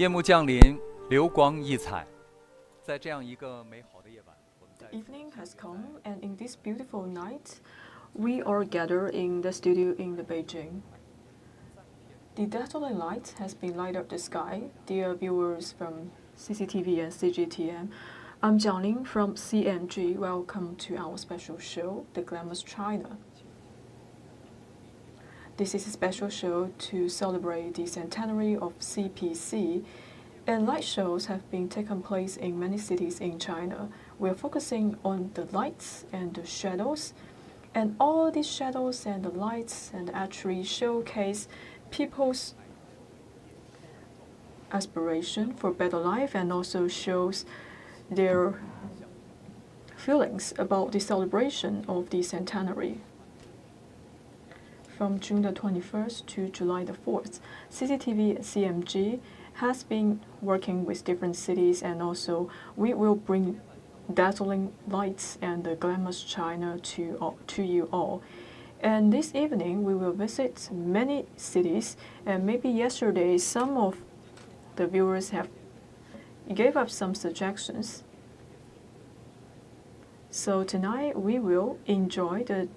夜幕降临，流光溢彩，在这样一个美好的夜晚，我们在 Evening has come, and in this beautiful night, we are gathered in the studio in the Beijing. The dazzling light has been light up the sky. Dear viewers from CCTV and CGTN, I'm Jiangling from CNG. Welcome to our special show, The Glamorous China. This is a special show to celebrate the centenary of CPC, and light shows have been taken place in many cities in China. We're focusing on the lights and the shadows, and all these shadows and the lights and actually showcase people's aspiration for better life and also shows their feelings about the celebration of the centenary. From June the 21st to July the 4th, CCTV CMG has been working with different cities, and also we will bring dazzling lights and the glamorous China to you all. And this evening we will visit many cities, and maybe yesterday some of the viewers have gave up some suggestions. So tonight we will enjoy the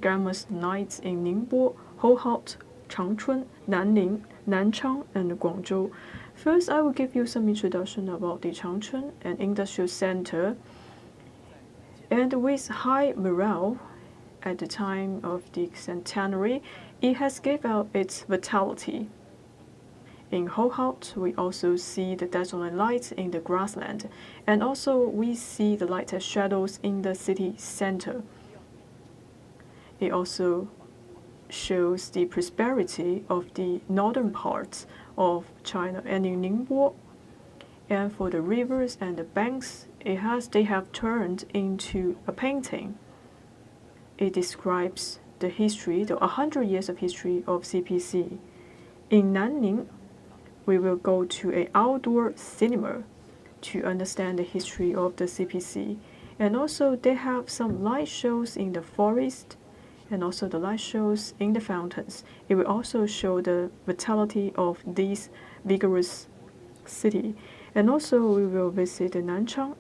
glamorous nights in Ningbo, Hohot, Changchun, Nanning, Nanchang, and Guangzhou. First, I will give you some introduction about the Changchun, an industrial center. And with high morale at the time of the centenary, it has given out its vitality. In Hohot, we also see the dazzling lights in the grassland, and also we see the light and shadows in the city center. It also shows the prosperity of the northern parts of China, and in Ningbo. And for the rivers and the banks, they have turned into a painting. It describes the history, the 100 years of history of CPC. In Nanning, we will go to an outdoor cinema to understand the history of the CPC. And also they have some light shows in the forest, and also the light shows in the fountains. It will also show the vitality of this vigorous city. And also we will visit Nanchang.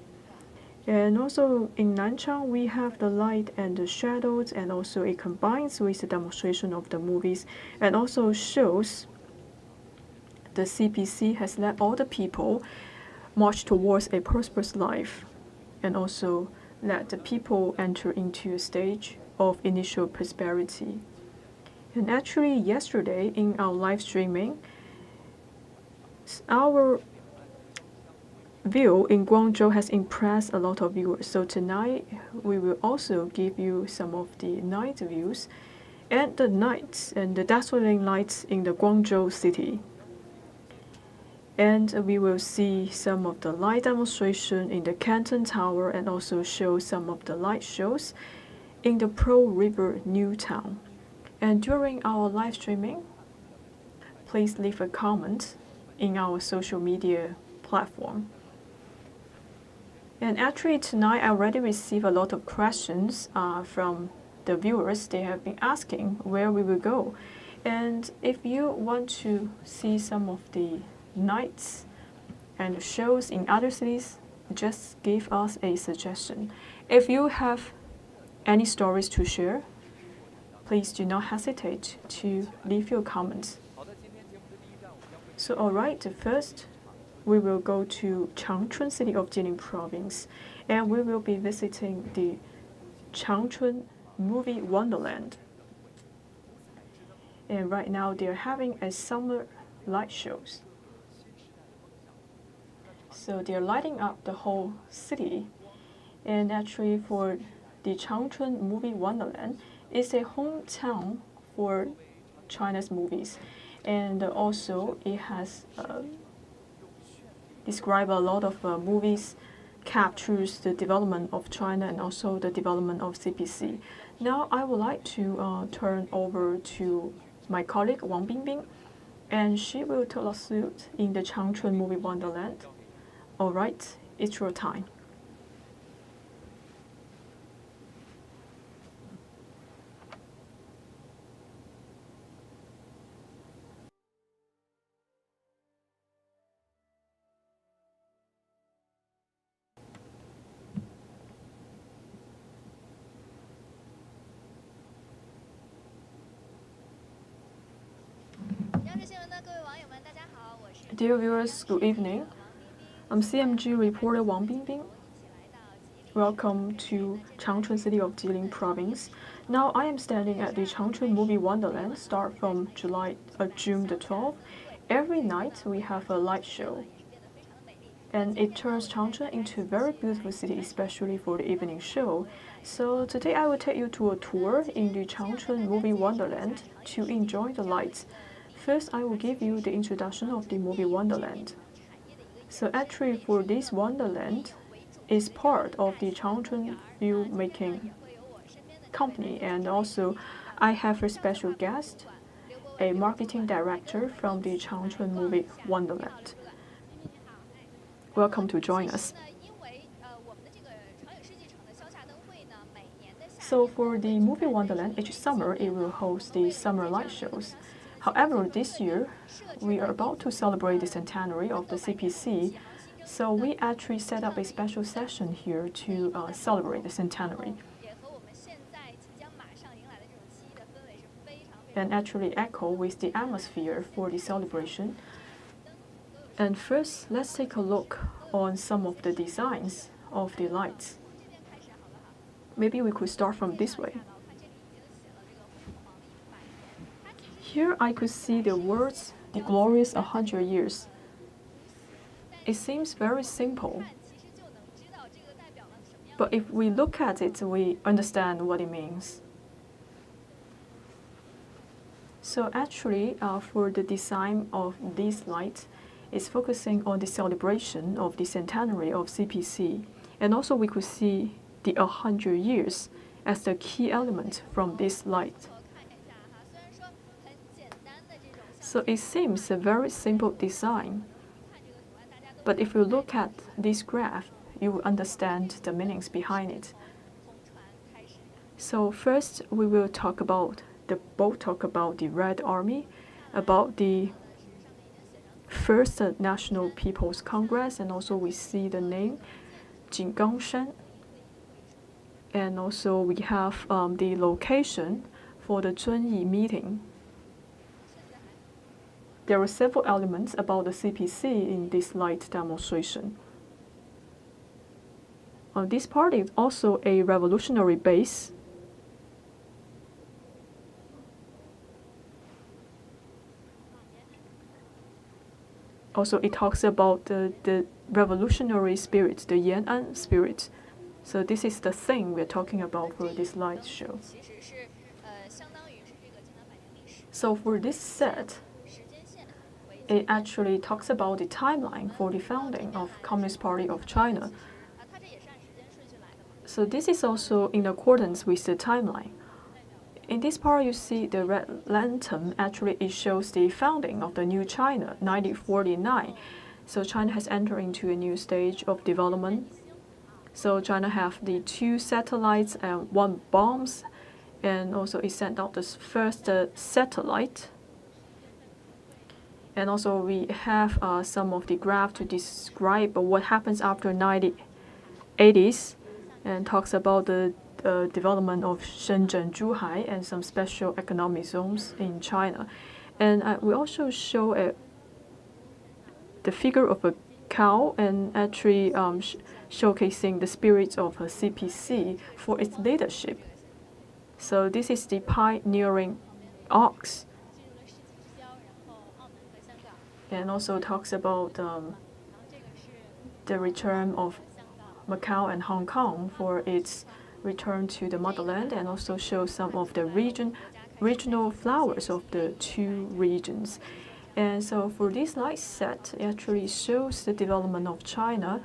And also in Nanchang we have the light and the shadows, and also it combines with the demonstration of the movies, and also shows the CPC has let all the people march towards a prosperous life, and also let the people enter into a stage of initial prosperity. And actually yesterday in our live streaming, our view in Guangzhou has impressed a lot of viewers. So tonight we will also give you some of the night views and the nights and the dazzling lights in the Guangzhou city. And we will see some of the light demonstration in the Canton Tower, and also show some of the light shows in the Pearl River New Town. And during our live streaming, please leave a comment in our social media platform. And actually tonight I already received a lot of questions from the viewers. They have been asking where we will go. And if you want to see some of the nights and shows in other cities, just give us a suggestion. If you have any stories to share, please do not hesitate to leave your comments. So alright, first we will go to Changchun city of Jilin province, and we will be visiting the Changchun movie wonderland. And right now they're having a summer light shows. So they're lighting up the whole city. And actually for the Changchun movie wonderland is a hometown for China's movies, and also it has described a lot of movies, captures the development of China and also the development of CPC. Now I would like to turn over to my colleague Wang Bingbing, and she will tell us in the Changchun movie wonderland. Alright, it's your time. Dear viewers, good evening. I'm CMG reporter Wang Bingbing. Welcome to Changchun city of Jilin province. Now I am standing at the Changchun movie Wonderland, start from June the 12th. Every night we have a light show. And it turns Changchun into a very beautiful city, especially for the evening show. So today I will take you to a tour in the Changchun movie Wonderland to enjoy the lights. First, I will give you the introduction of the movie Wonderland. So actually for this Wonderland is part of the Changchun filmmaking company, and also I have a special guest, a marketing director from the Changchun movie Wonderland. Welcome to join us. So for the movie Wonderland, each summer it will host the summer light shows. However, this year we are about to celebrate the centenary of the CPC, so we actually set up a special session here to celebrate the centenary. And actually echo with the atmosphere for the celebration. And first, let's take a look on some of the designs of the lights. Maybe we could start from this way. Here I could see the words, "The glorious 100 years." It seems very simple, but if we look at it, we understand what it means. So actually, for the design of these lights, it's focusing on the celebration of the centenary of CPC. And also we could see the 100 years as the key element from this light. So it seems a very simple design. But if you look at this graph, you will understand the meanings behind it. So first, we will talk about the Red Army, about the First National People's Congress, and also we see the name Guangxi. And also we have the location for the Zhuang meeting. There are several elements about the CPC in this light demonstration. This part is also a revolutionary base. Also, it talks about the revolutionary spirit, the Yan'an spirit. So this is the thing we're talking about for this light show. So for this set, it actually talks about the timeline for the founding of Communist Party of China. So this is also in accordance with the timeline. In this part, you see the red lantern. Actually, it shows the founding of the new China, 1949. So China has entered into a new stage of development. So China have the 2 satellites and 1 bombs, and also it sent out the first satellite. And also we have some of the graph to describe what happens after 1980s, and talks about the development of Shenzhen, Zhuhai, and some special economic zones in China. And we also show the figure of a cow, and actually showcasing the spirit of a CPC for its leadership. So this is the pioneering ox. And also talks about the return of Macau and Hong Kong for its return to the motherland, and also show some of the regional flowers of the 2 regions. And so for this light set, it actually shows the development of China,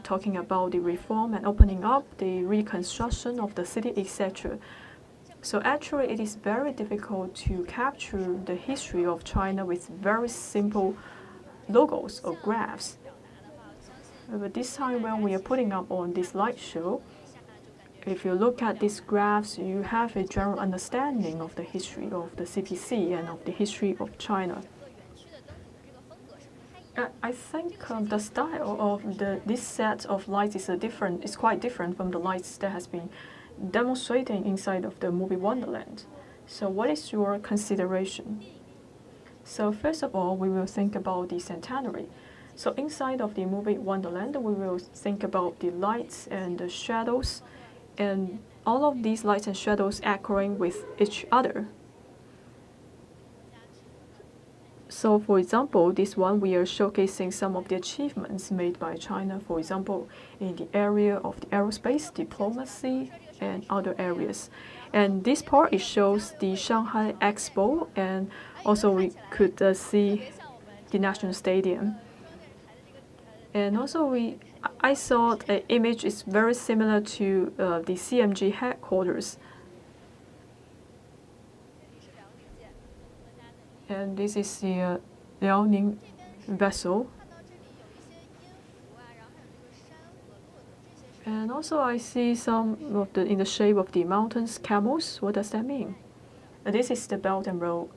talking about the reform and opening up, the reconstruction of the city, etc. So actually it is very difficult to capture the history of China with very simple logos or graphs. But this time when we are putting up on this light show, if you look at these graphs, you have a general understanding of the history of the CPC and of the history of China. I think the style of this set of lights is quite different from the lights that has been demonstrating inside of the movie Wonderland. So what is your consideration? So first of all, we will think about the centenary. So inside of the movie Wonderland, we will think about the lights and the shadows, and all of these lights and shadows echoing with each other. So for example, this one we are showcasing some of the achievements made by China, for example, in the area of the aerospace, diplomacy, and other areas. And this part, it shows the Shanghai Expo, and also we could see the National Stadium. And also I saw the image is very similar to the CMG headquarters. And this is the Liaoning vessel. And also I see some of the in the shape of the mountains, camels. What does that mean? This is the Belt and Road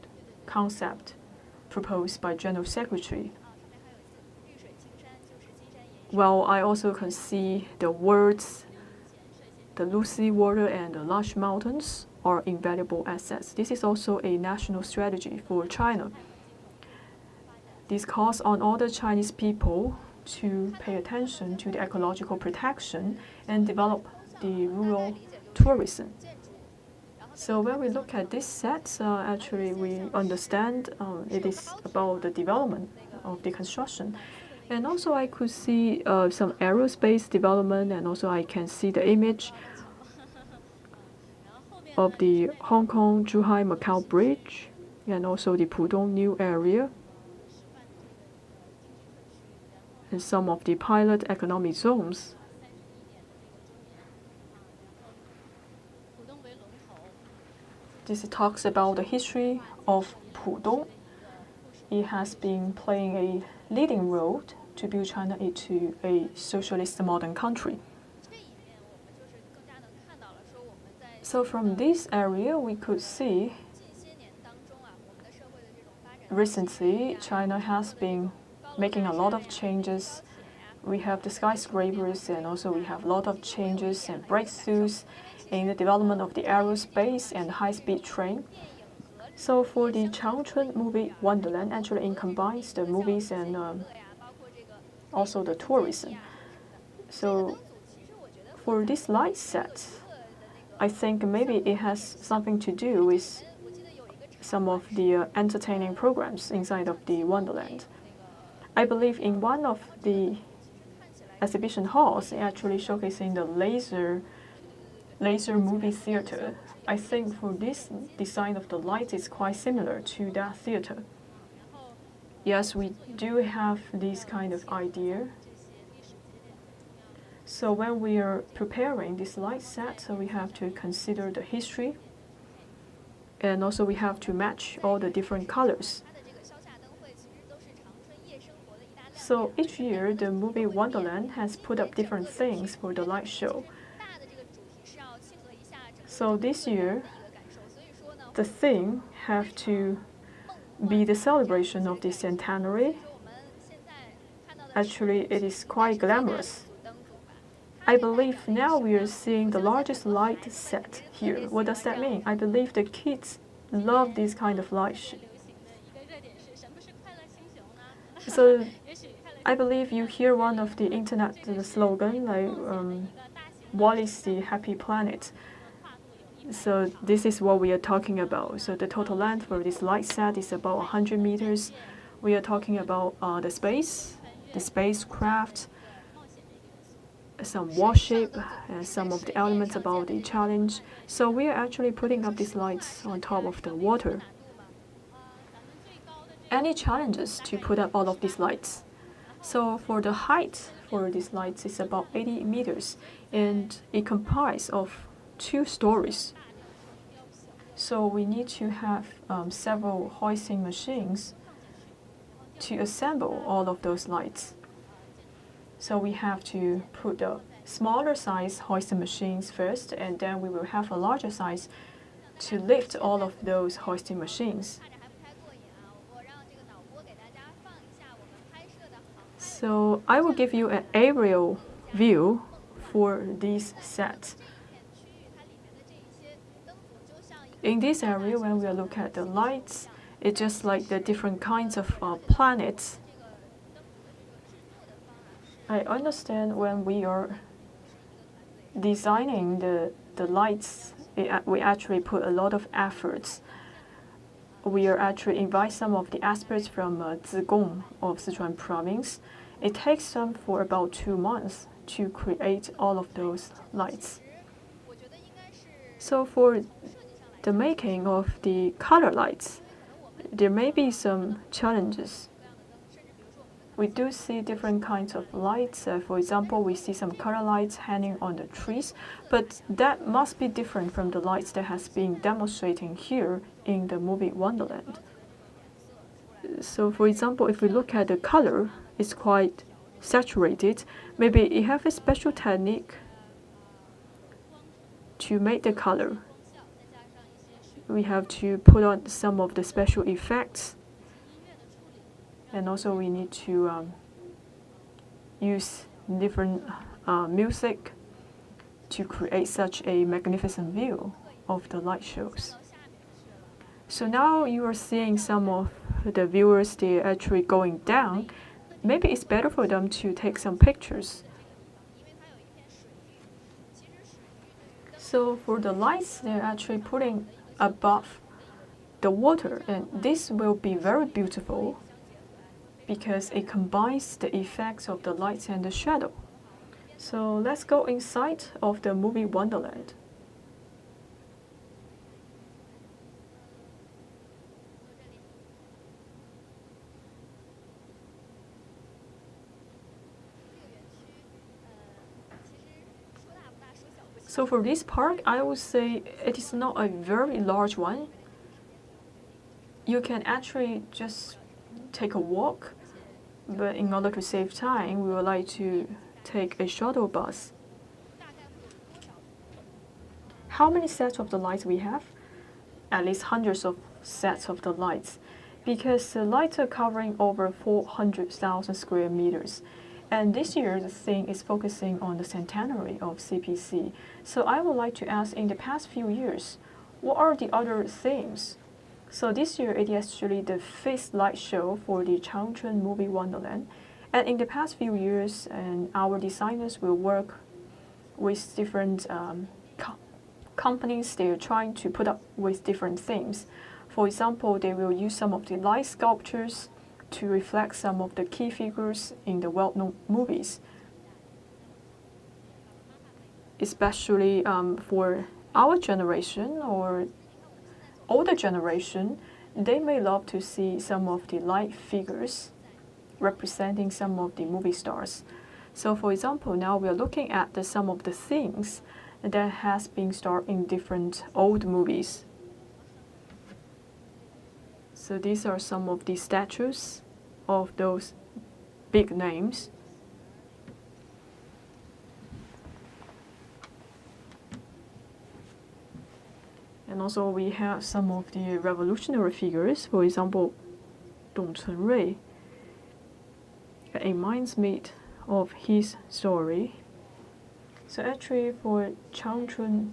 concept proposed by General Secretary. Well, I also can see the words, the Lucy water and the large mountains are invaluable assets. This is also a national strategy for China. This calls on all the Chinese people to pay attention to the ecological protection and develop the rural tourism. So when we look at this set, actually we understand it is about the development of the construction. And also I could see some aerospace development, and also I can see the image of the Hong Kong, Zhuhai, Macau Bridge, and also the Pudong New Area, and some of the pilot economic zones. This talks about the history of Pudong. It has been playing a leading role to build China into a socialist modern country. So from this area, we could see recently China has been making a lot of changes. We have the skyscrapers, and also we have a lot of changes and breakthroughs in the development of the aerospace and high-speed train. So for the Changchun movie Wonderland, actually it combines the movies and also the tourism. So for this light set, I think maybe it has something to do with some of the entertaining programs inside of the Wonderland. I believe in one of the exhibition halls, actually showcasing the laser movie theater. I think for this design of the light is quite similar to that theater. Yes, we do have this kind of idea. So when we are preparing this light set, so we have to consider the history, and also we have to match all the different colors. So each year, the movie Wonderland has put up different things for the light show. So this year, the theme have to be the celebration of the centenary. Actually, it is quite glamorous. I believe now we are seeing the largest light set here. What does that mean? I believe the kids love this kind of light. So I believe you hear one of the internet slogan like what is the happy planet? So this is what we are talking about. So the total length for this light set is about 100 meters. We are talking about the spacecraft, some warship, and some of the elements about the challenge. So we are actually putting up these lights on top of the water. Any challenges to put up all of these lights? So for the height for these lights is about 80 meters, and it comprises of 2 stories. So we need to have several hoisting machines to assemble all of those lights. So we have to put the smaller size hoisting machines first, and then we will have a larger size to lift all of those hoisting machines. So I will give you an aerial view for this set. In this area, when we look at the lights It's just like the different kinds of planets. I understand when we are designing the lights, we actually put a lot of efforts. We are actually invite some of the experts from Zigong of Sichuan province. It takes them for about 2 months to create all of those lights. So for the making of the color lights, there may be some challenges. We do see different kinds of lights. For example, we see some color lights hanging on the trees, but that must be different from the lights that has been demonstrating here in the movie Wonderland. So for example, if we look at the color, it's quite saturated. Maybe it have a special technique to make the color. We have to put on some of the special effects, and also we need to use different music to create such a magnificent view of the light shows. So now you are seeing some of the viewers, they're actually going down. Maybe it's better for them to take some pictures. So for the lights, they're actually putting above the water, and this will be very beautiful because it combines the effects of the lights and the shadow. So let's go inside of the movie Wonderland. So for this park, I would say it is not a very large one. You can actually just take a walk, but in order to save time, we would like to take a shuttle bus. How many sets of the lights we have? At least hundreds of sets of the lights, because the lights are covering over 400,000 square meters. And this year, the theme is focusing on the centenary of CPC. So I would like to ask, in the past few years, what are the other themes? So this year, it is actually the 5th light show for the Changchun movie Wonderland. And in the past few years, our designers will work with different companies. They are trying to put up with different themes. For example, they will use some of the light sculptures to reflect some of the key figures in the well-known movies. Especially for our generation or older generation, they may love to see some of the light figures representing some of the movie stars. So for example, now we are looking at some of the things that has been starred in different old movies. So these are some of the statues of those big names. And also we have some of the revolutionary figures, for example, Rui. It reminds me of his story. So actually for Changchun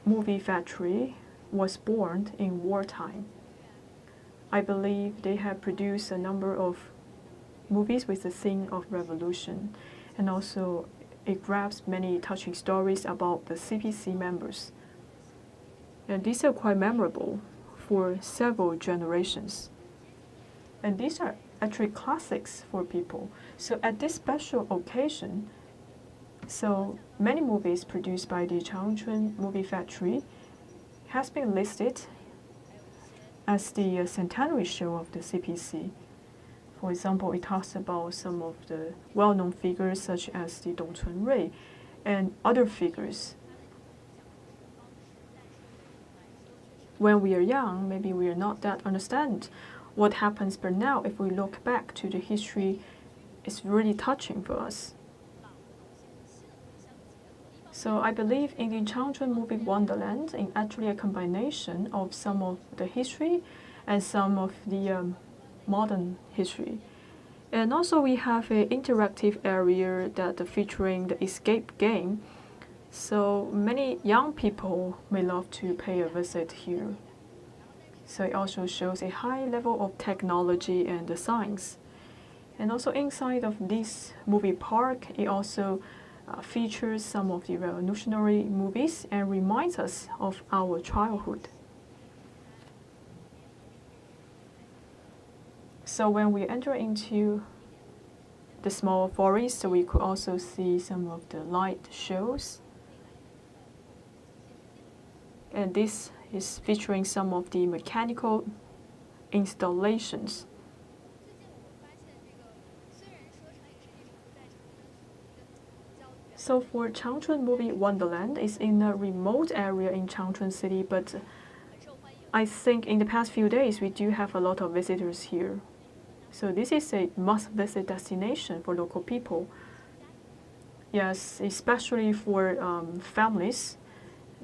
movie factory was born in wartime. I believe they have produced a number of movies with the theme of revolution, and also it grabs many touching stories about the CPC members. And these are quite memorable for several generations. And these are actually classics for people. So at this special occasion, so many movies produced by the Changchun movie factory has been listed as the centenary show of the CPC. For example, it talks about some of the well-known figures such as the Rui and other figures. When we are young, maybe we are not that understand what happens, but now if we look back to the history, it's really touching for us. So I believe in the Changchun movie Wonderland, in actually a combination of some of the history and some of the modern history. And also we have an interactive area that featuring the escape game. So many young people may love to pay a visit here. So it also shows a high level of technology and the science. And also inside of this movie park, it also features some of the revolutionary movies and reminds us of our childhood. So when we enter into the small forest, we could also see some of the light shows. And this is featuring some of the mechanical installations. So for Changchun movie Wonderland is in a remote area in Changchun city, but I think in the past few days we do have a lot of visitors here. So this is a must-visit destination for local people. Yes, especially for families.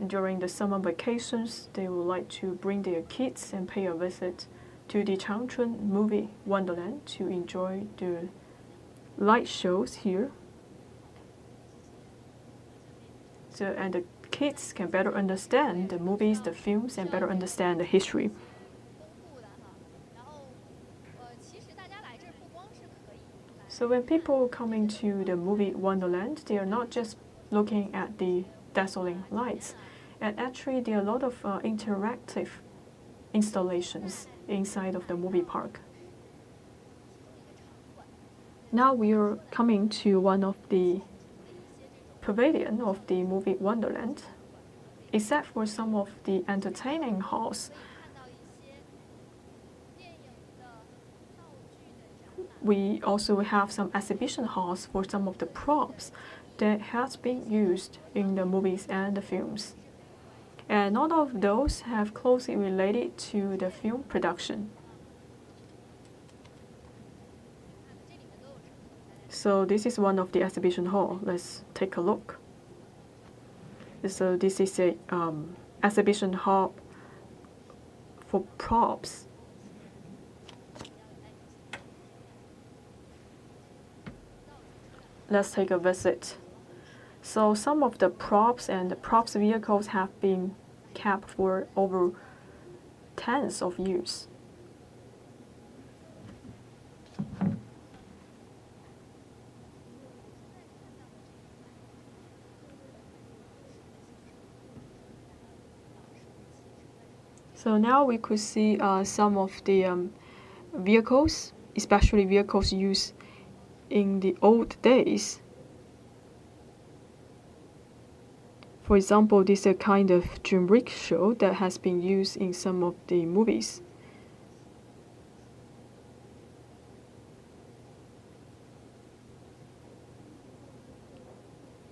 During the summer vacations, they would like to bring their kids and pay a visit to the Changchun movie Wonderland to enjoy the light shows here. So, and the kids can better understand the movies, the films, and better understand the history. So when people come into the movie Wonderland, they are not just looking at the dazzling lights, and actually there are a lot of interactive installations inside of the movie park. Now we are coming to one of the pavilion of the movie Wonderland. Except for some of the entertaining halls, we also have some exhibition halls for some of the props that has been used in the movies and the films. And all of those have closely related to the film production. So this is one of the exhibition hall. Let's take a look. So this is a exhibition hall for props. Let's take a visit. So some of the props and the props vehicles have been kept for over tens of years. So now we could see some of the vehicles, especially vehicles used in the old days. For example, this is a kind of dream rickshaw that has been used in some of the movies.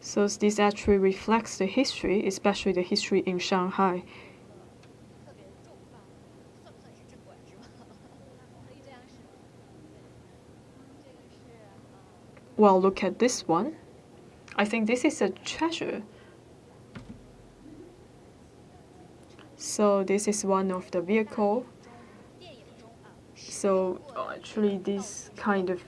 So this actually reflects the history, especially the history in Shanghai. Well, look at this one. I think this is a treasure. So this is one of the vehicle. So actually this kind of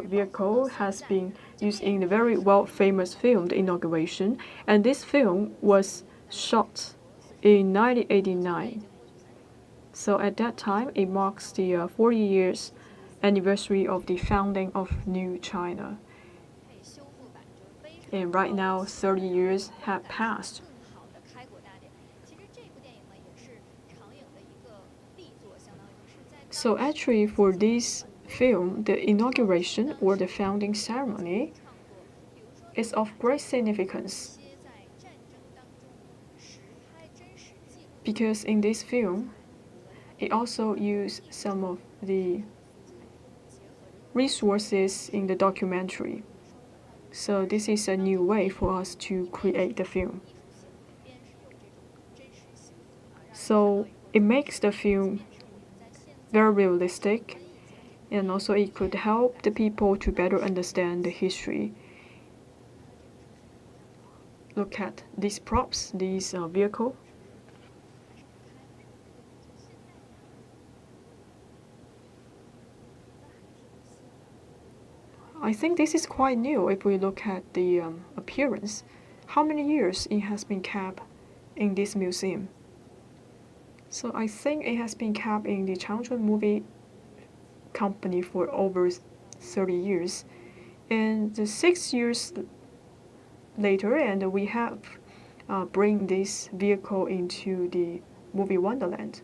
vehicle has been used in the very famous film, The Inauguration. And this film was shot in 1989. So at that time, it marks the 40 years anniversary of the founding of New China. And right now, 30 years have passed. So actually for this film, the inauguration or the founding ceremony is of great significance. Because in this film, it also used some of the resources in the documentary. So this is a new way for us to create the film. So it makes the film very realistic, and also it could help the people to better understand the history. Look at these props, these vehicle. I think this is quite new if we look at the appearance. How many years it has been kept in this museum? So I think it has been kept in the Changchun movie company for over 30 years. And 6 years later, and we have bring this vehicle into the movie Wonderland.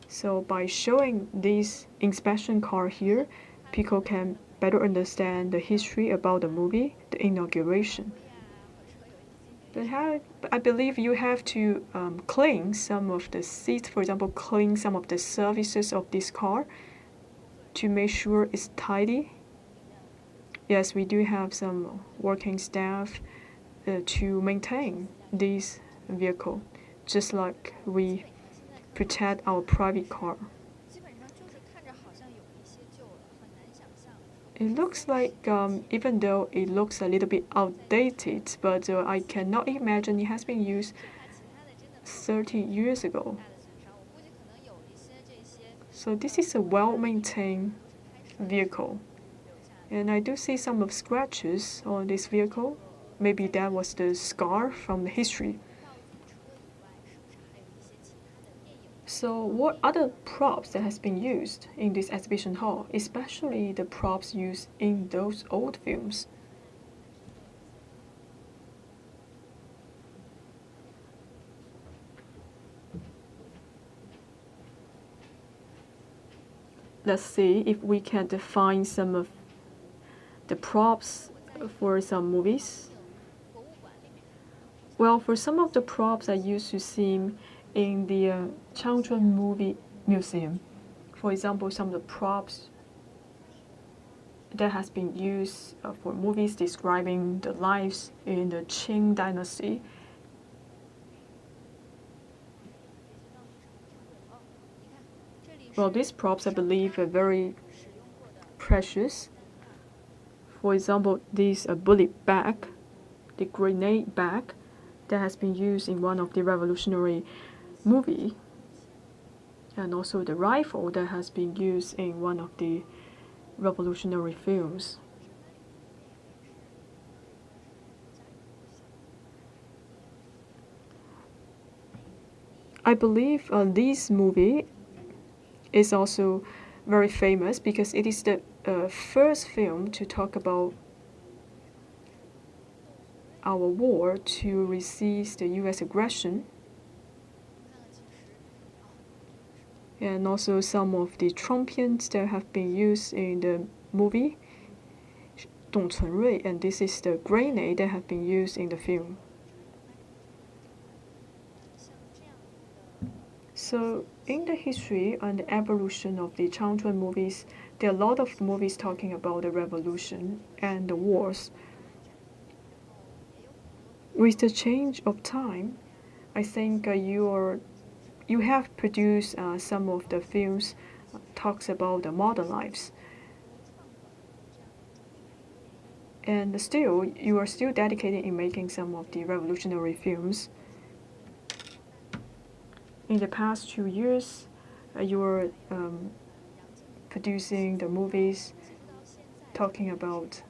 So by showing this inspection car here, people can better understand the history about the movie, the inauguration. But I believe you have to clean some of the seats, for example, clean some of the surfaces of this car to make sure it's tidy. Yes, we do have some working staff to maintain this vehicle, just like we protect our private car. It looks like, even though it looks a little bit outdated, but I cannot imagine it has been used 30 years ago. So this is a well-maintained vehicle. And I do see some of scratches on this vehicle. Maybe that was the scar from the history. So what other props that has been used in this exhibition hall, especially the props used in those old films? Let's see if we can define some of the props for some movies. Well, for some of the props I used to see in the Changchun Movie Museum. For example, some of the props that has been used for movies describing the lives in the Qing dynasty. Well, these props I believe are very precious. For example, this bullet bag, the grenade bag that has been used in one of the revolutionary movie, and also the rifle that has been used in one of the revolutionary films. I believe this movie is also very famous because it is the first film to talk about our war to resist the US aggression, and also some of the trumpets that have been used in the movie Dongcunrui, and this is the grenade that have been used in the film. So in the history and the evolution of the Changchun movies, there are a lot of movies talking about the revolution and the wars. With the change of time, I think you have produced some of the films talks about the modern lives. And still, you are still dedicated in making some of the revolutionary films. In the past 2 years, you are producing the movies talking about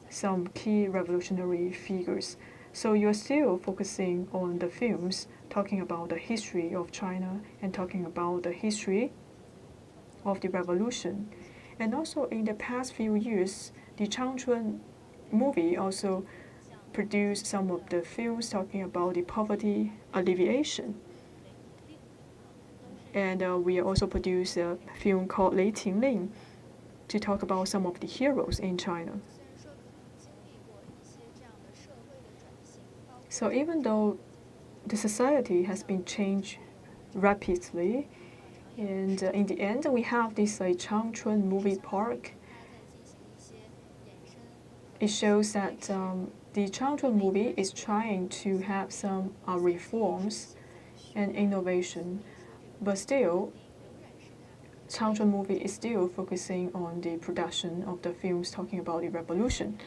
some key revolutionary figures. So you are still focusing on the films talking about the history of China and talking about the history of the revolution. And also in the past few years, the Changchun movie also produced some of the films talking about the poverty alleviation. And we also produced a film called Lei Qingling to talk about some of the heroes in China. So even though the society has been changed rapidly, and in the end we have this Changchun movie park. It shows that the Changchun movie is trying to have some reforms and innovation, but still Changchun movie is still focusing on the production of the films talking about the revolution.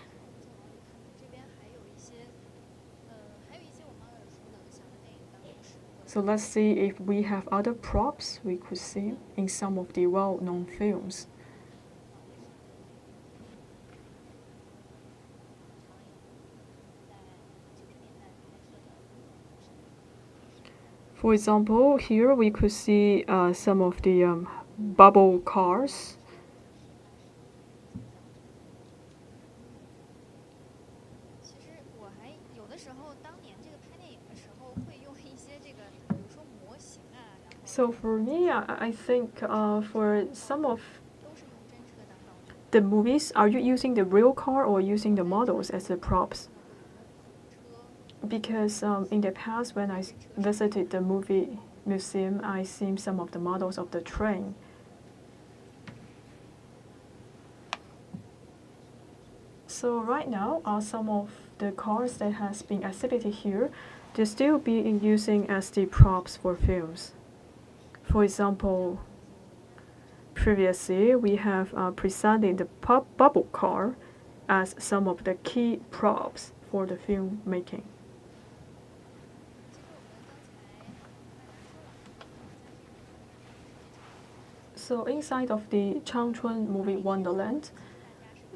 So let's see if we have other props we could see in some of the well-known films. For example, here we could see some of the bubble cars. So for me, I think for some of the movies, are you using the real car or using the models as the props? Because in the past, when I visited the movie museum, I seen some of the models of the train. So right now, some of the cars that has been exhibited here, they're still being using as the props for films. For example, previously we have presented the bubble car as some of the key props for the film making. So inside of the Changchun movie Wonderland,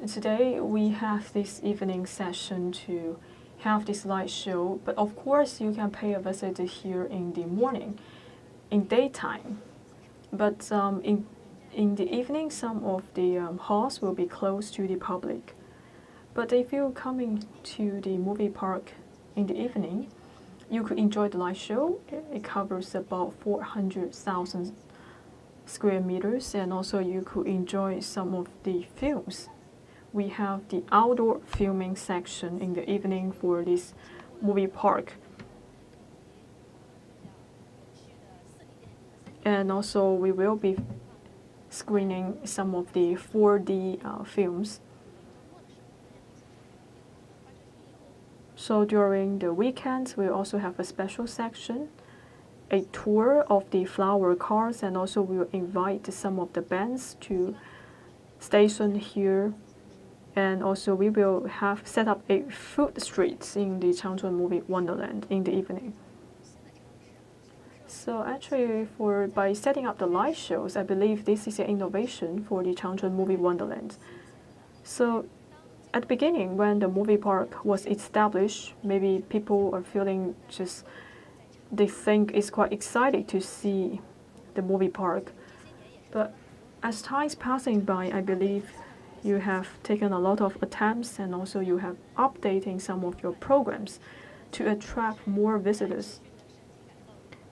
today we have this evening session to have this light show, but of course you can pay a visit here in the morning, in daytime. But in the evening, some of the halls will be closed to the public. But if you're coming to the movie park in the evening, you could enjoy the light show. It covers about 400,000 square meters, and also you could enjoy some of the films. We have the outdoor filming section in the evening for this movie park. And also we will be screening some of the 4D films. So during the weekends, we also have a special section, a tour of the flower cars, and also we will invite some of the bands to station here. And also we will have set up a food street in the Changchun movie Wonderland in the evening. So actually, by setting up the light shows, I believe this is an innovation for the Changchun movie Wonderland. So at the beginning, when the movie park was established, maybe people are feeling they think it's quite exciting to see the movie park. But as time is passing by, I believe you have taken a lot of attempts, and also you have updating some of your programs to attract more visitors.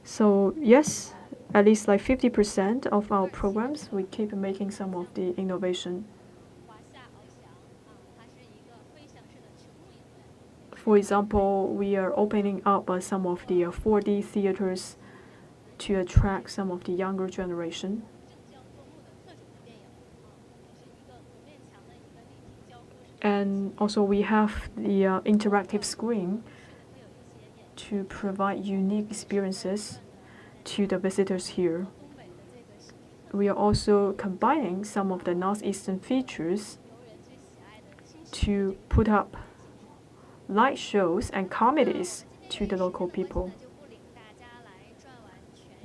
So yes, at least like 50% of our programs, we keep making some of the innovation. For example, we are opening up some of the 4D theaters to attract some of the younger generation. And also we have the interactive screen to provide unique experiences to the visitors here. We are also combining some of the northeastern features to put up light shows and comedies to the local people.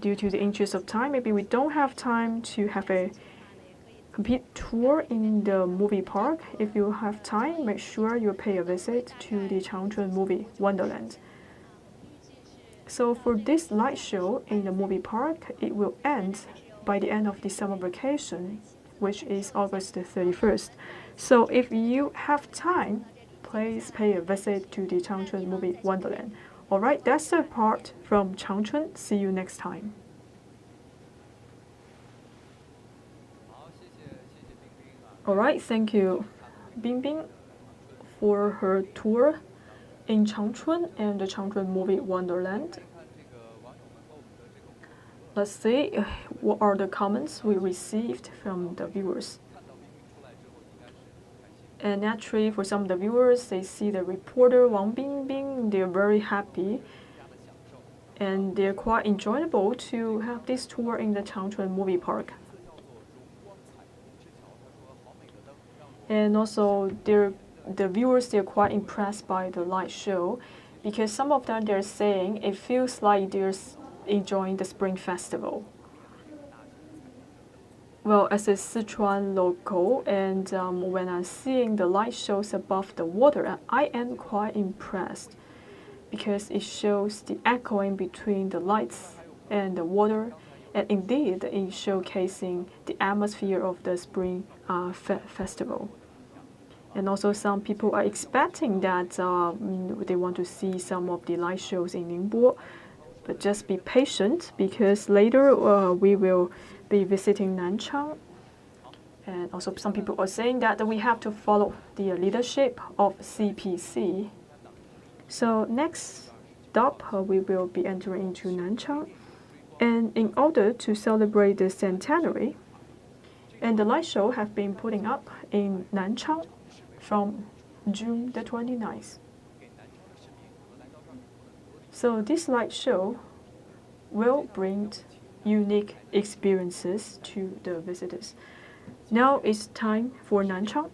Due to the interest of time, maybe we don't have time to have a complete tour in the movie park. If you have time, make sure you pay a visit to the Changchun movie Wonderland. So for this light show in the movie park, it will end by the end of the summer vacation, which is August the 31st. So if you have time, please pay a visit to the Changchun movie Wonderland. Alright, that's the part from Changchun. See you next time. Alright, thank you, Bingbing, for her tour in Changchun and the Changchun movie Wonderland. Let's see what are the comments we received from the viewers. And actually, for some of the viewers, they see the reporter Wang Bingbing, they're very happy. And they're quite enjoyable to have this tour in the Changchun movie park. And also, the viewers, they're quite impressed by the light show, because some of them, they're saying it feels like they're enjoying the Spring Festival. Well, as a Sichuan local, and when I'm seeing the light shows above the water, I am quite impressed, because it shows the echoing between the lights and the water, and indeed in showcasing the atmosphere of the spring festival. And also some people are expecting that they want to see some of the light shows in Ningbo, but just be patient because later we will be visiting Nanchang. And also some people are saying that we have to follow the leadership of CPC. So next stop, we will be entering into Nanchang. And in order to celebrate the centenary, and the light show have been putting up in Nanchang from June the 29th. So this light show will bring unique experiences to the visitors. Now it's time for Nanchang.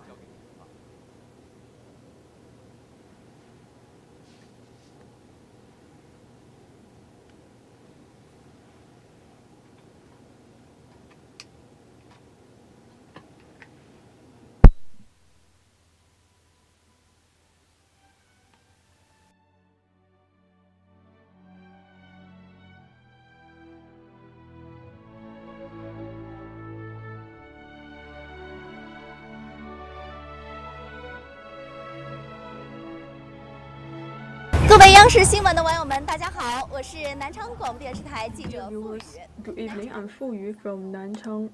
Good evening, I'm Fu Yu from Nanchang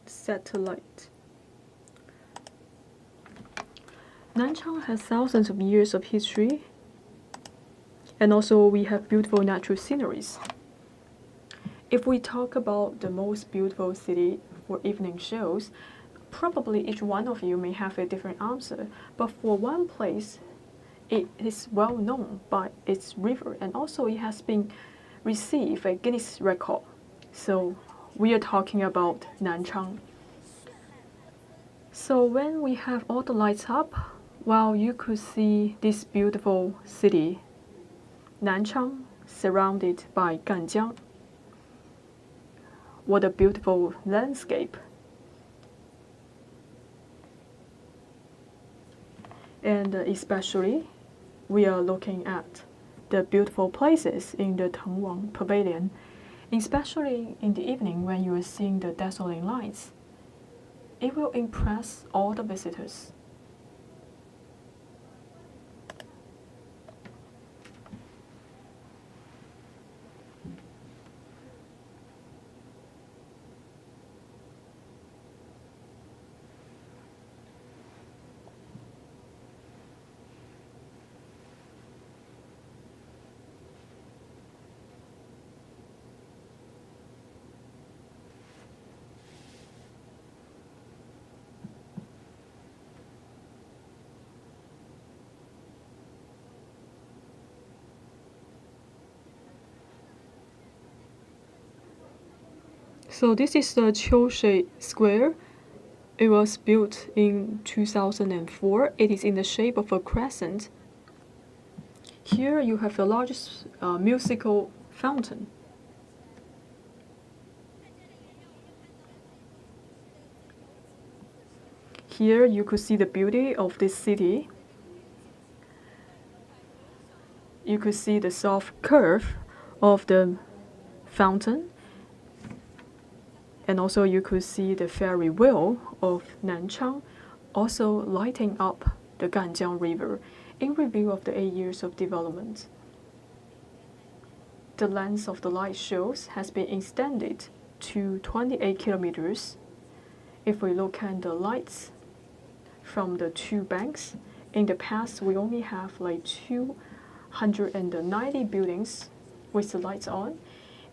Satellite. Nanchang has thousands of years of history, and also we have beautiful natural sceneries. If we talk about the most beautiful city for evening shows, probably each one of you may have a different answer, but for one place, it is well known by its river, and also it has been received a Guinness record. So we are talking about Nanchang. So when we have all the lights up, well, you could see this beautiful city, Nanchang, surrounded by Ganjiang. What a beautiful landscape. And especially, we are looking at the beautiful places in the Tengwang Pavilion, especially in the evening when you are seeing the dazzling lights. It will impress all the visitors. So this is the Qiushui Square. It was built in 2004. It is in the shape of a crescent. Here you have the largest musical fountain. Here you could see the beauty of this city. You could see the soft curve of the fountain. And also you could see the ferry wheel of Nanchang also lighting up the Ganjiang River in review of the 8 years of development. The length of the light shows has been extended to 28 kilometers. If we look at the lights from the two banks, in the past we only have like 290 buildings with the lights on.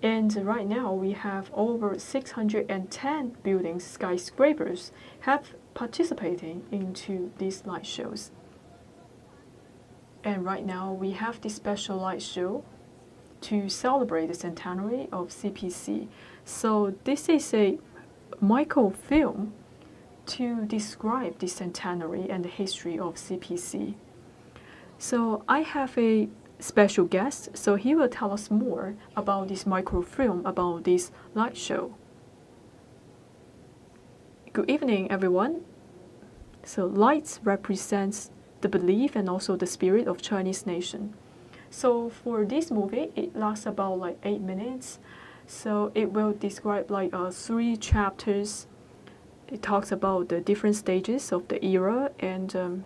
And right now we have over 610 buildings, skyscrapers, have participating into these light shows. And right now we have this special light show to celebrate the centenary of CPC. So this is a microfilm to describe the centenary and the history of CPC. So I have a special guest, so he will tell us more about this microfilm, about this light show. Good evening, everyone. So lights represents the belief and also the spirit of Chinese nation. So for this movie, it lasts about like 8 minutes. So it will describe like 3 chapters. It talks about the different stages of the era and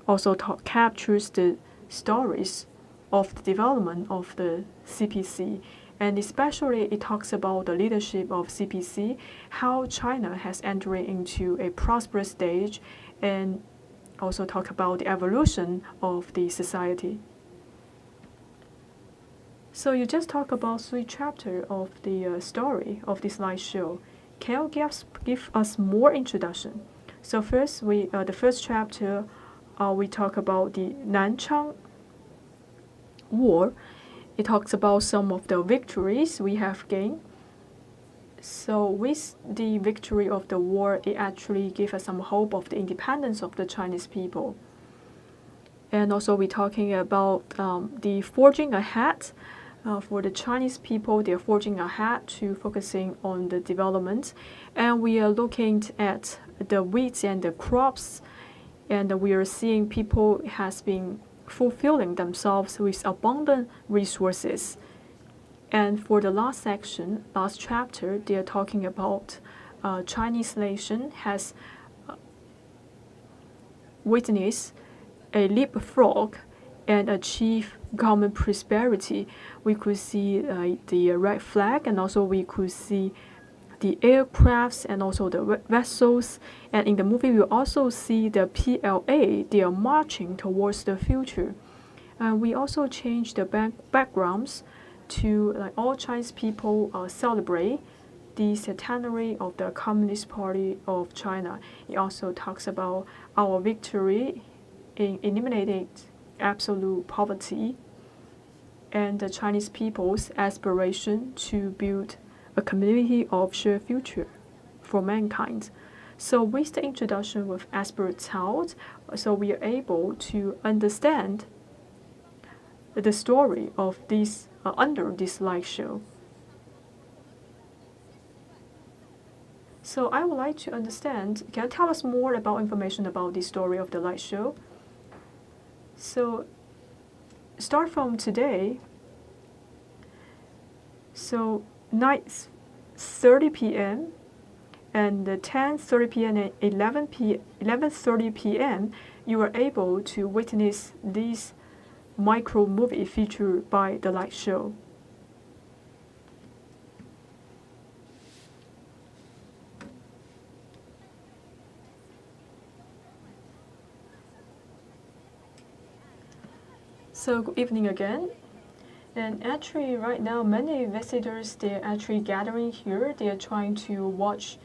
also captures the stories of the development of the CPC. And especially it talks about the leadership of CPC, how China has entered into a prosperous stage, and also talk about the evolution of the society. So you just talk about 3 chapters of the story of this light show. Can you give us more introduction? So first, the first chapter, we talk about the Nanchang War. It talks about some of the victories we have gained. So with the victory of the war, it actually gave us some hope of the independence of the Chinese people. And also we're talking about the forging ahead. For the Chinese people, they're forging ahead to focusing on the development. And we are looking at the wheat and the crops. And we are seeing people has been fulfilling themselves with abundant resources. And for the last section, last chapter, they are talking about Chinese nation has witnessed a leapfrog and achieve common prosperity. We could see the red flag, and also we could see the aircrafts and also the vessels. And in the movie, we also see the PLA. They are marching towards the future. And we also changed the backgrounds to like all Chinese people celebrate the centenary of the Communist Party of China. It also talks about our victory in eliminating absolute poverty and the Chinese people's aspiration to build a community of shared future for mankind. So with the introduction with expert tales, so we are able to understand the story of this under this light show. So I would like to understand, can you tell us more about information about the story of the light show? So start from today. So 9:30 p.m. and 10:30 p.m. and 11:30 p.m. you are able to witness this micro movie featured by the light show. So good evening again. And actually right now many visitors, they're actually gathering here. They are trying to watch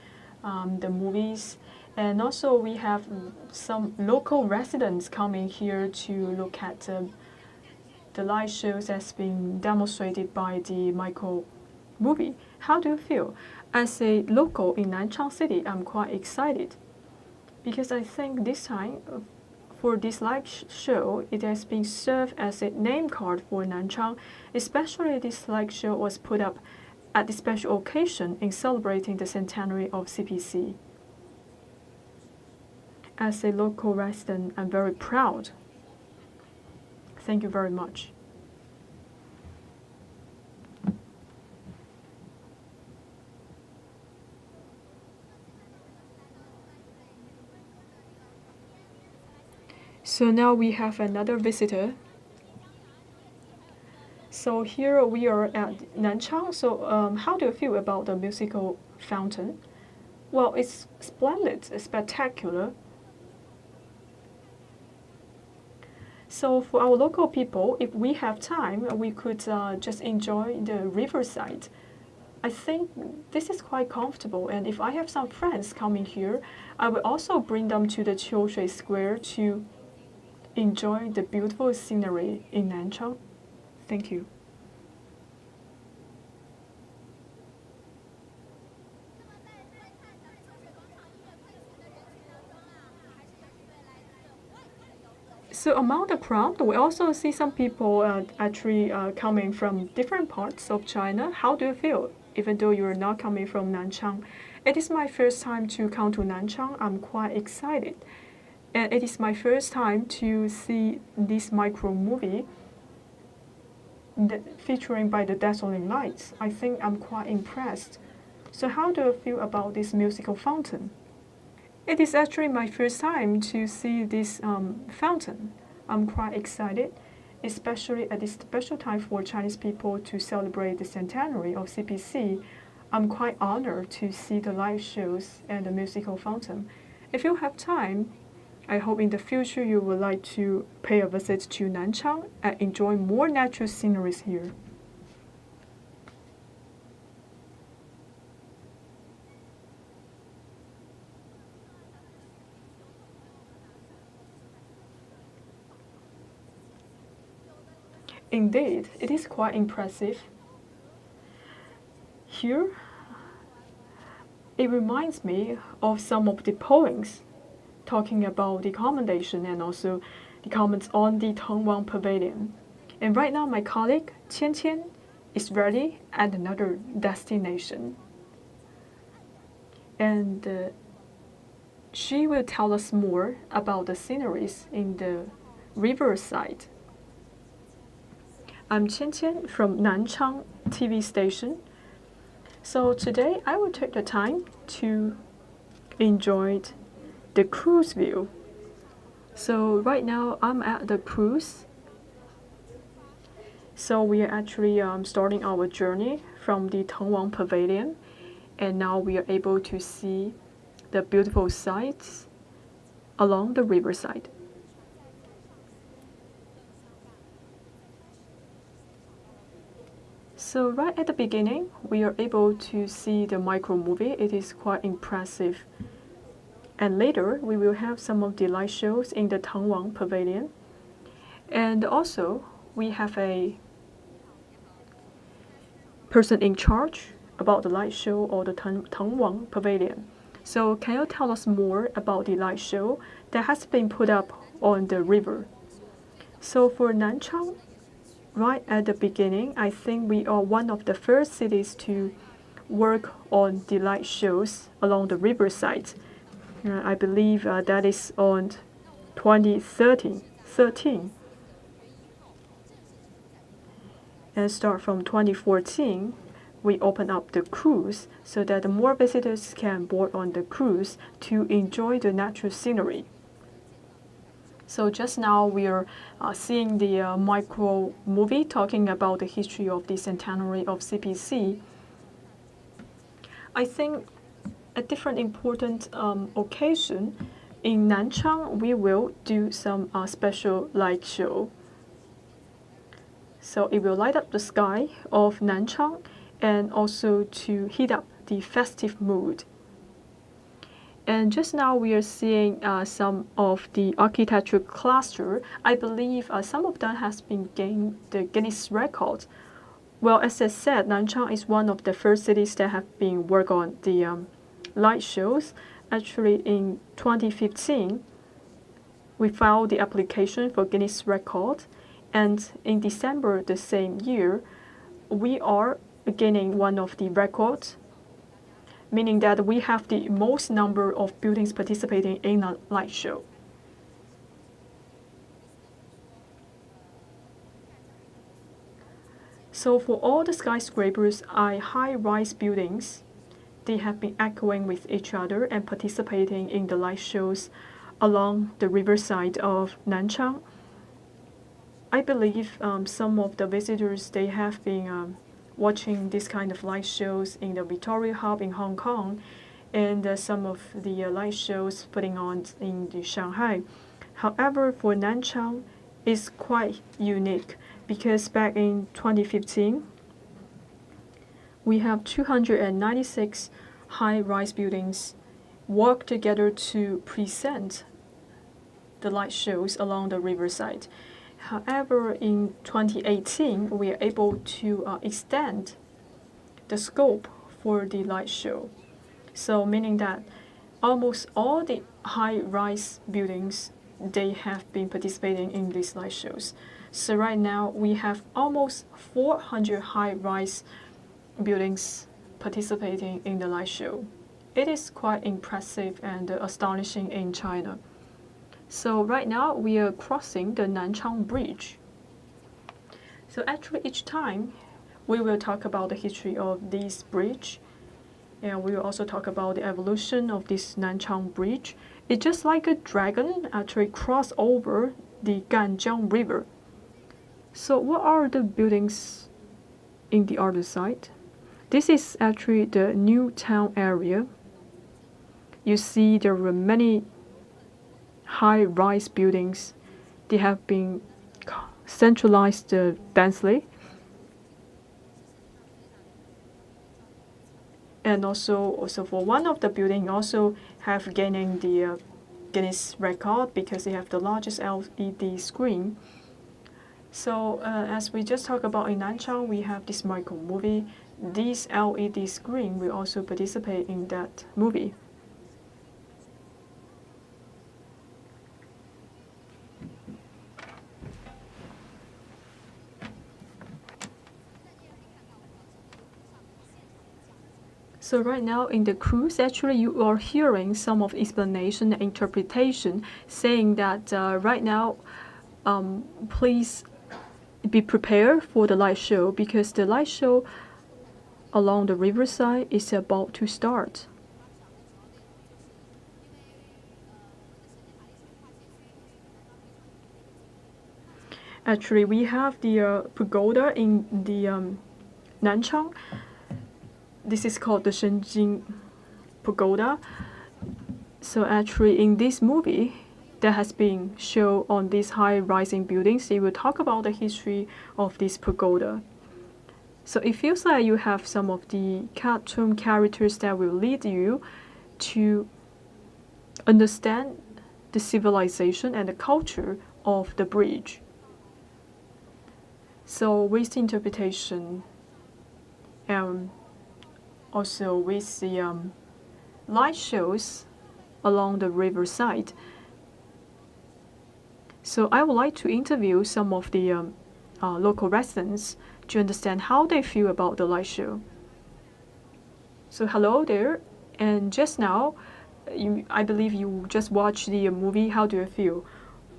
the movies. And also we have some local residents coming here to look at the light shows that's being demonstrated by the micro movie. How do you feel? As a local in Nanchang City, I'm quite excited because I think this time for this light show, it has been served as a name card for Nanchang. Especially this light show was put up at the special occasion in celebrating the centenary of CPC. As a local resident, I'm very proud. Thank you very much. So now we have another visitor. So here we are at Nanchang. So how do you feel about the musical fountain? Well, it's splendid, it's spectacular. So for our local people, if we have time, we could just enjoy the riverside. I think this is quite comfortable, and if I have some friends coming here, I will also bring them to the Qiushui Square to enjoy the beautiful scenery in Nanchang. Thank you. So among the crowd, we also see some people actually coming from different parts of China. How do you feel, even though you're not coming from Nanchang? It is my first time to come to Nanchang. I'm quite excited. And it is my first time to see this micro movie. featuring by the dazzling lights. I think I'm quite impressed. So how do you feel about this musical fountain? It is actually my first time to see this fountain. I'm quite excited, especially at this special time for Chinese people to celebrate the centenary of CPC. I'm quite honored to see the light shows and the musical fountain. If you have time, I hope in the future you would like to pay a visit to Nanchang and enjoy more natural sceneries here. Indeed, it is quite impressive. Here, it reminds me of some of the poems talking about the commendation and also the comments on the Tongwang Pavilion. And right now, my colleague Qian Qian is ready at another destination. And she will tell us more about the sceneries in the riverside. I'm Qian Qian from Nanchang TV station. So today I will take the time to enjoy the cruise view. So right now I'm at the cruise. So we are actually starting our journey from the Tongwang Pavilion, and now we are able to see the beautiful sights along the riverside. So right at the beginning, we are able to see the micro movie. It is quite impressive. And later, we will have some of the light shows in the Tongwang Pavilion. And also, we have a person in charge about the light show or the Tongwang Pavilion. So can you tell us more about the light show that has been put up on the river? So for Nanchang, right at the beginning, I think we are one of the first cities to work on the light shows along the riverside. I believe that is on 2013. And start from 2014, we open up the cruise so that more visitors can board on the cruise to enjoy the natural scenery. So just now we are seeing the micro movie talking about the history of the centenary of CPC. I think a different important occasion in Nanchang, we will do some special light show. So it will light up the sky of Nanchang and also to heat up the festive mood. And just now we are seeing some of the architecture cluster. I believe some of them has been gained the Guinness record. Well, as I said, Nanchang is one of the first cities that have been work on the light shows. Actually, in 2015, we filed the application for Guinness record. And in December the same year, we are gaining one of the records, meaning that we have the most number of buildings participating in a light show. So for all the skyscrapers are high-rise buildings. They have been echoing with each other and participating in the light shows along the riverside of Nanchang. I believe some of the visitors, they have been watching this kind of light shows in the Victoria Hub in Hong Kong, and some of the light shows putting on in the Shanghai. However, for Nanchang, it's quite unique because back in 2015, we have 296 high-rise buildings work together to present the light shows along the riverside. However, in 2018, we are able to extend the scope for the light show. So meaning that almost all the high-rise buildings, they have been participating in these light shows. So right now, we have almost 400 high-rise buildings participating in the light show. It is quite impressive and astonishing in China. So right now we are crossing the Nanchang Bridge. So actually each time we will talk about the history of this bridge, and we will also talk about the evolution of this Nanchang bridge. It's just like a dragon actually cross over the Ganjiang River. So what are the buildings in the other side? This is actually the new town area. You see there were many high-rise buildings. They have been centralized densely. And also for one of the building also have gaining the Guinness record because they have the largest LED screen. So as we just talked about in Nanchang, we have this micro movie. This LED screen will also participate in that movie. So right now in the cruise, actually you are hearing some of explanation and interpretation saying that right now, please be prepared for the light show because the light show along the riverside is about to start. Actually, we have the pagoda in the Nanchang. This is called the Shenzhen Pagoda. So actually in this movie that has been shown on these high-rising buildings, they will talk about the history of this pagoda. So it feels like you have some of the cartoon characters that will lead you to understand the civilization and the culture of the bridge. So with the interpretation and also with the light shows along the riverside. So I would like to interview some of the local residents to understand how they feel about the light show. So hello there, and just now, I believe you just watched the movie. How do you feel?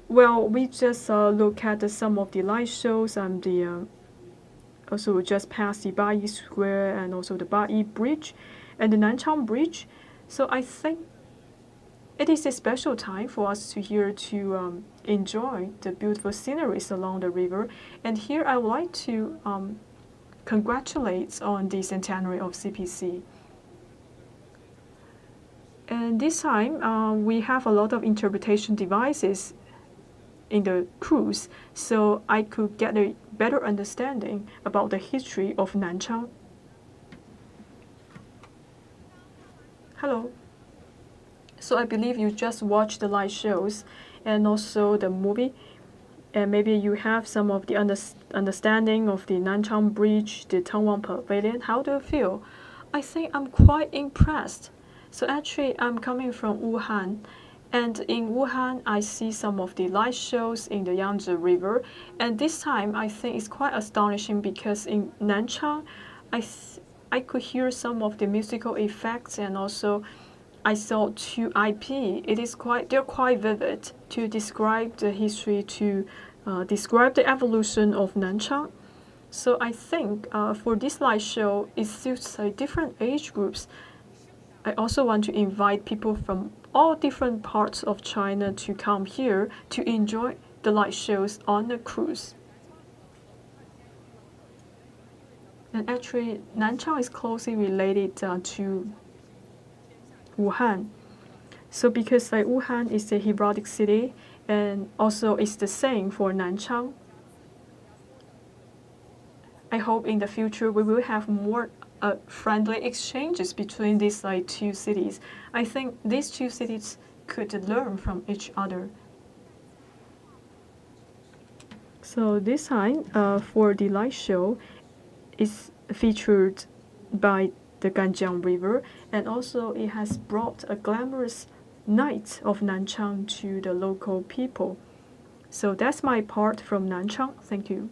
Well, we just look at some of the light shows and the also we just passed the Bai Square and also the Bai Bridge and the Nanchang Bridge. So I think it is a special time for us to here to enjoy the beautiful sceneries along the river. And here I would like to congratulate on the centenary of CPC. And this time we have a lot of interpretation devices in the cruise, so I could get a better understanding about the history of Nanchang. Hello. So I believe you just watched the light shows and also the movie, and maybe you have some of the understanding of the Nanchang Bridge, the Tongwang Pavilion. How do you feel? I think I'm quite impressed. So actually, I'm coming from Wuhan, and in Wuhan, I see some of the light shows in the Yangtze River. And this time, I think it's quite astonishing because in Nanchang, I could hear some of the musical effects, and also I saw two IP. They're quite vivid to describe the history, to describe the evolution of Nanchang. So I think for this light show, it suits different age groups. I also want to invite people from all different parts of China to come here to enjoy the light shows on the cruise. And actually, Nanchang is closely related to Wuhan. So because Wuhan is a heraldic city, and also it's the same for Nanchang. I hope in the future we will have more friendly exchanges between these two cities. I think these two cities could learn from each other. So this time for the light show is featured by the Ganjiang River, and also it has brought a glamorous night of Nanchang to the local people. So that's my part from Nanchang. Thank you.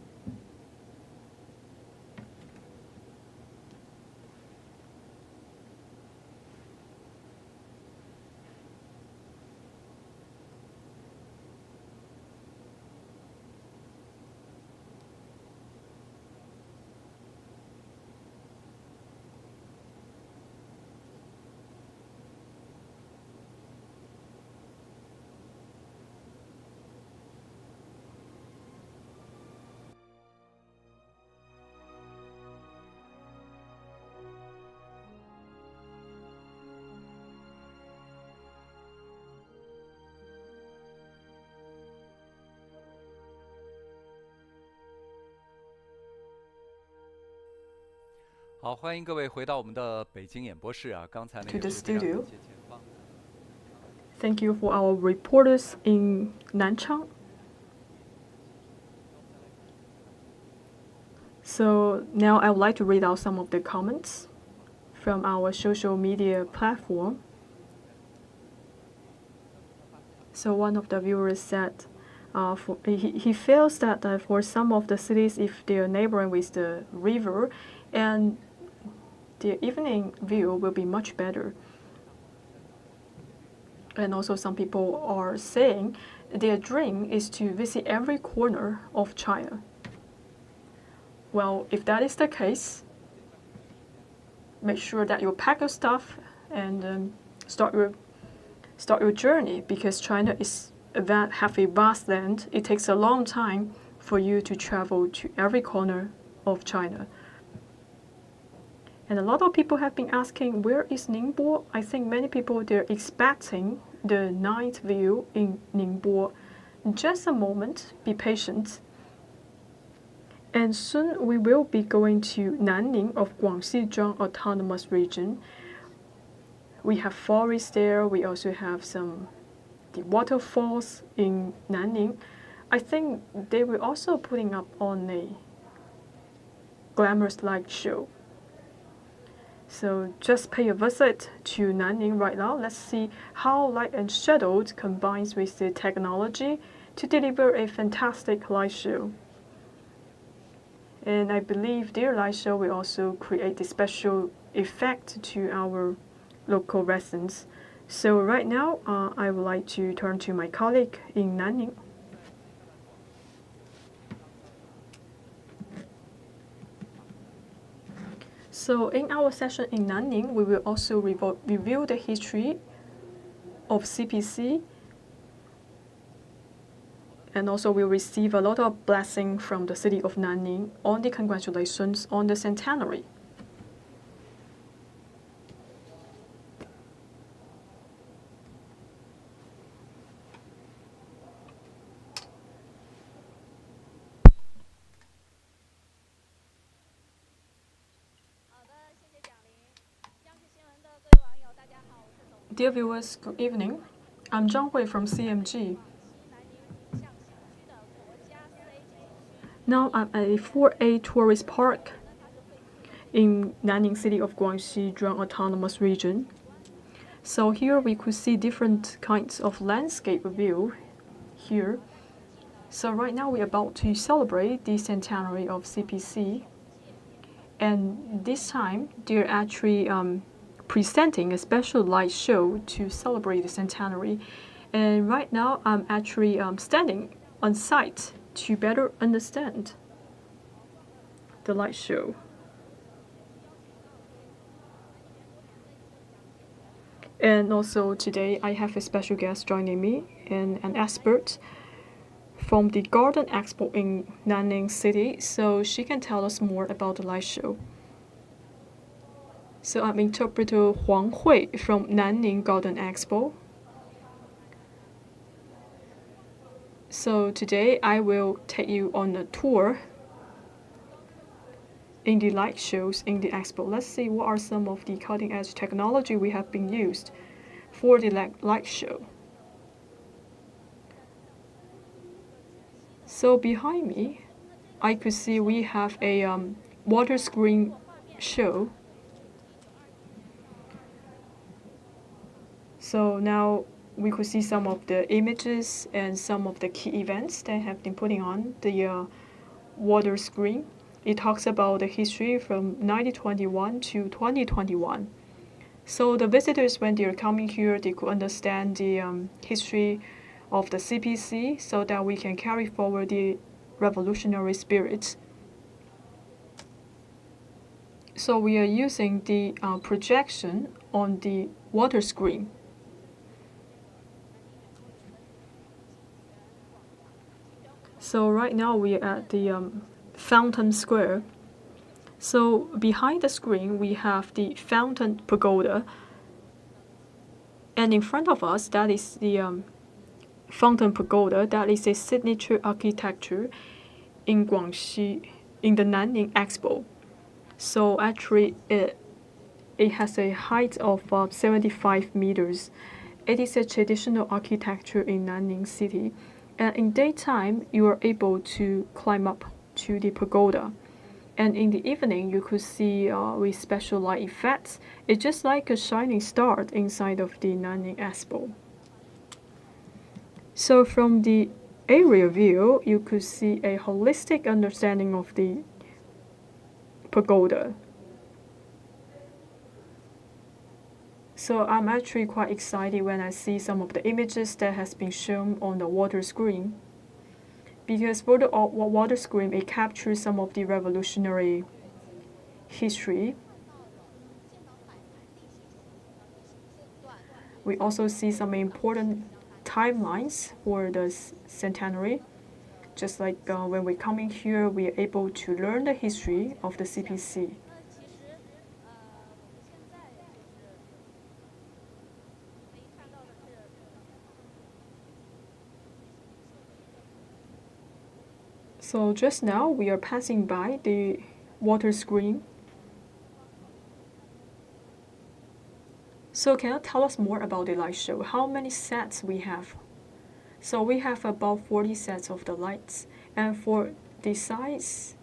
好，欢迎各位回到我们的北京演播室啊！刚才呢 To 也 the 是非常感 studio. 谢前方。 Thank you for our reporters in Nanchang. So now I would like to read out some of the comments from our social media platform. So one of the viewers said he feels that for some of the cities, if they are neighboring with the river, and the evening view will be much better. And also some people are saying their dream is to visit every corner of China. Well, if that is the case, make sure that you pack your stuff and start your journey, because China is have a vast land. It takes a long time for you to travel to every corner of China. And a lot of people have been asking, where is Ningbo? I think many people, they're expecting the night view in Ningbo. Just a moment, be patient. And soon we will be going to Nanning of Guangxi Zhuang Autonomous Region. We have forests there. We also have the waterfalls in Nanning. I think they will also putting up on a glamorous light show. So just pay a visit to Nanning right now. Let's see how light and shadow combines with the technology to deliver a fantastic light show. And I believe their light show will also create a special effect to our local residents. So right now, I would like to turn to my colleague in Nanning. So in our session in Nanning, we will also review the history of CPC, and also we'll receive a lot of blessing from the city of Nanning on the congratulations on the centenary. Dear viewers, good evening. I'm Zhang from CMG. Now I'm at a 4A tourist park in Nanning city of Guangxi Zhuang Autonomous Region. So here we could see different kinds of landscape view here. So right now we're about to celebrate the centenary of CPC. And this time they're actually presenting a special light show to celebrate the centenary. And right now I'm actually standing on site to better understand the light show. And also today I have a special guest joining me, and an expert from the Garden Expo in Nanning City, so she can tell us more about the light show. So I'm interpreter Huang Hui from Nanning Garden Expo. So today I will take you on a tour in the light shows in the expo. Let's see what are some of the cutting edge technology we have been used for the light show. So behind me, I could see we have a water screen show. So now we could see some of the images and some of the key events that have been putting on the water screen. It talks about the history from 1921 to 2021. So the visitors, when they're coming here, they could understand the history of the CPC, so that we can carry forward the revolutionary spirit. So we are using the projection on the water screen. So right now we are at the Fountain Square. So behind the screen we have the Fountain Pagoda, and in front of us, that is the Fountain Pagoda. That is a signature architecture in Guangxi, in the Nanning Expo. So actually, it has a height of 75 meters. It is a traditional architecture in Nanning City. And in daytime, you are able to climb up to the pagoda. And in the evening, you could see with special light effects, it's just like a shining star inside of the Nanning Expo. So from the aerial view, you could see a holistic understanding of the pagoda. So I'm actually quite excited when I see some of the images that has been shown on the water screen. Because for the water screen, it captures some of the revolutionary history. We also see some important timelines for the centenary. Just like when we come in here, we are able to learn the history of the CPC. So just now, we are passing by the water screen. So can you tell us more about the light show? How many sets we have? So we have about 40 sets of the lights. And for the size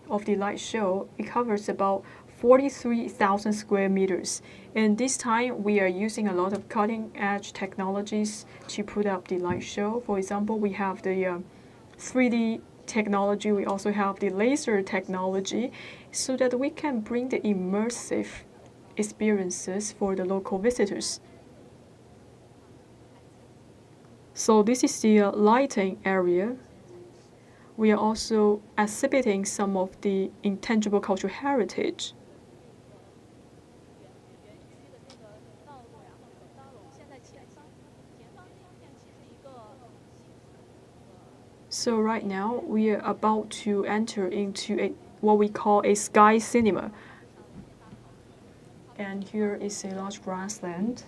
of the light show, it covers about 43,000 square meters. And this time, we are using a lot of cutting-edge technologies to put up the light show. For example, we have the 3D technology. We also have the laser technology so that we can bring the immersive experiences for the local visitors. So this is the lighting area. We are also exhibiting some of the intangible cultural heritage. So right now, we are about to enter into what we call a sky cinema. And here is a large grassland.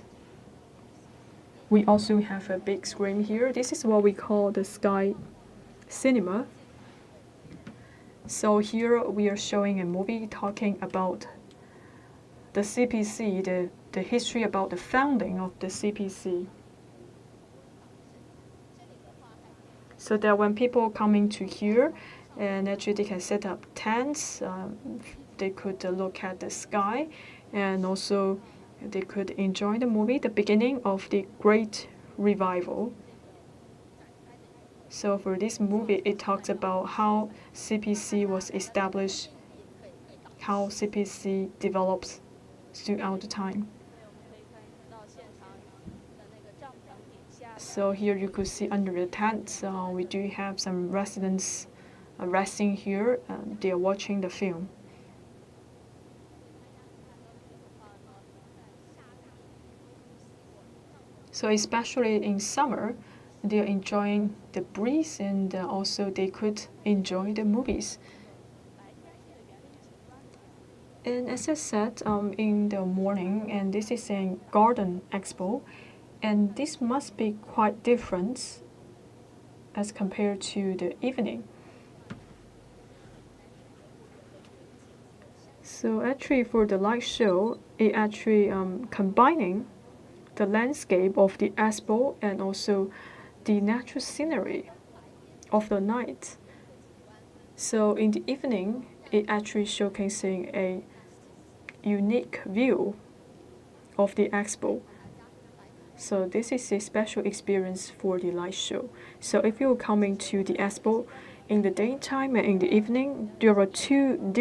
We also have a big screen here. This is what we call the sky cinema. So here we are showing a movie talking about the CPC, the history about the founding of the CPC. So that when people coming to here, and actually they can set up tents, they could look at the sky, and also they could enjoy the movie, the beginning of the Great Revival. So for this movie, it talks about how CPC was established, how CPC develops throughout the time. So here you could see under the tent, we do have some residents resting here. They are watching the film. So especially in summer, they are enjoying the breeze, and also they could enjoy the movies. And as I said, in the morning, and this is a garden expo, and this must be quite different as compared to the evening. So actually for the light show, it actually combining the landscape of the expo and also the natural scenery of the night. So in the evening, it actually showcasing a unique view of the expo. So this is a special experience for the light show. So if you're coming to the expo in the daytime and in the evening, there are two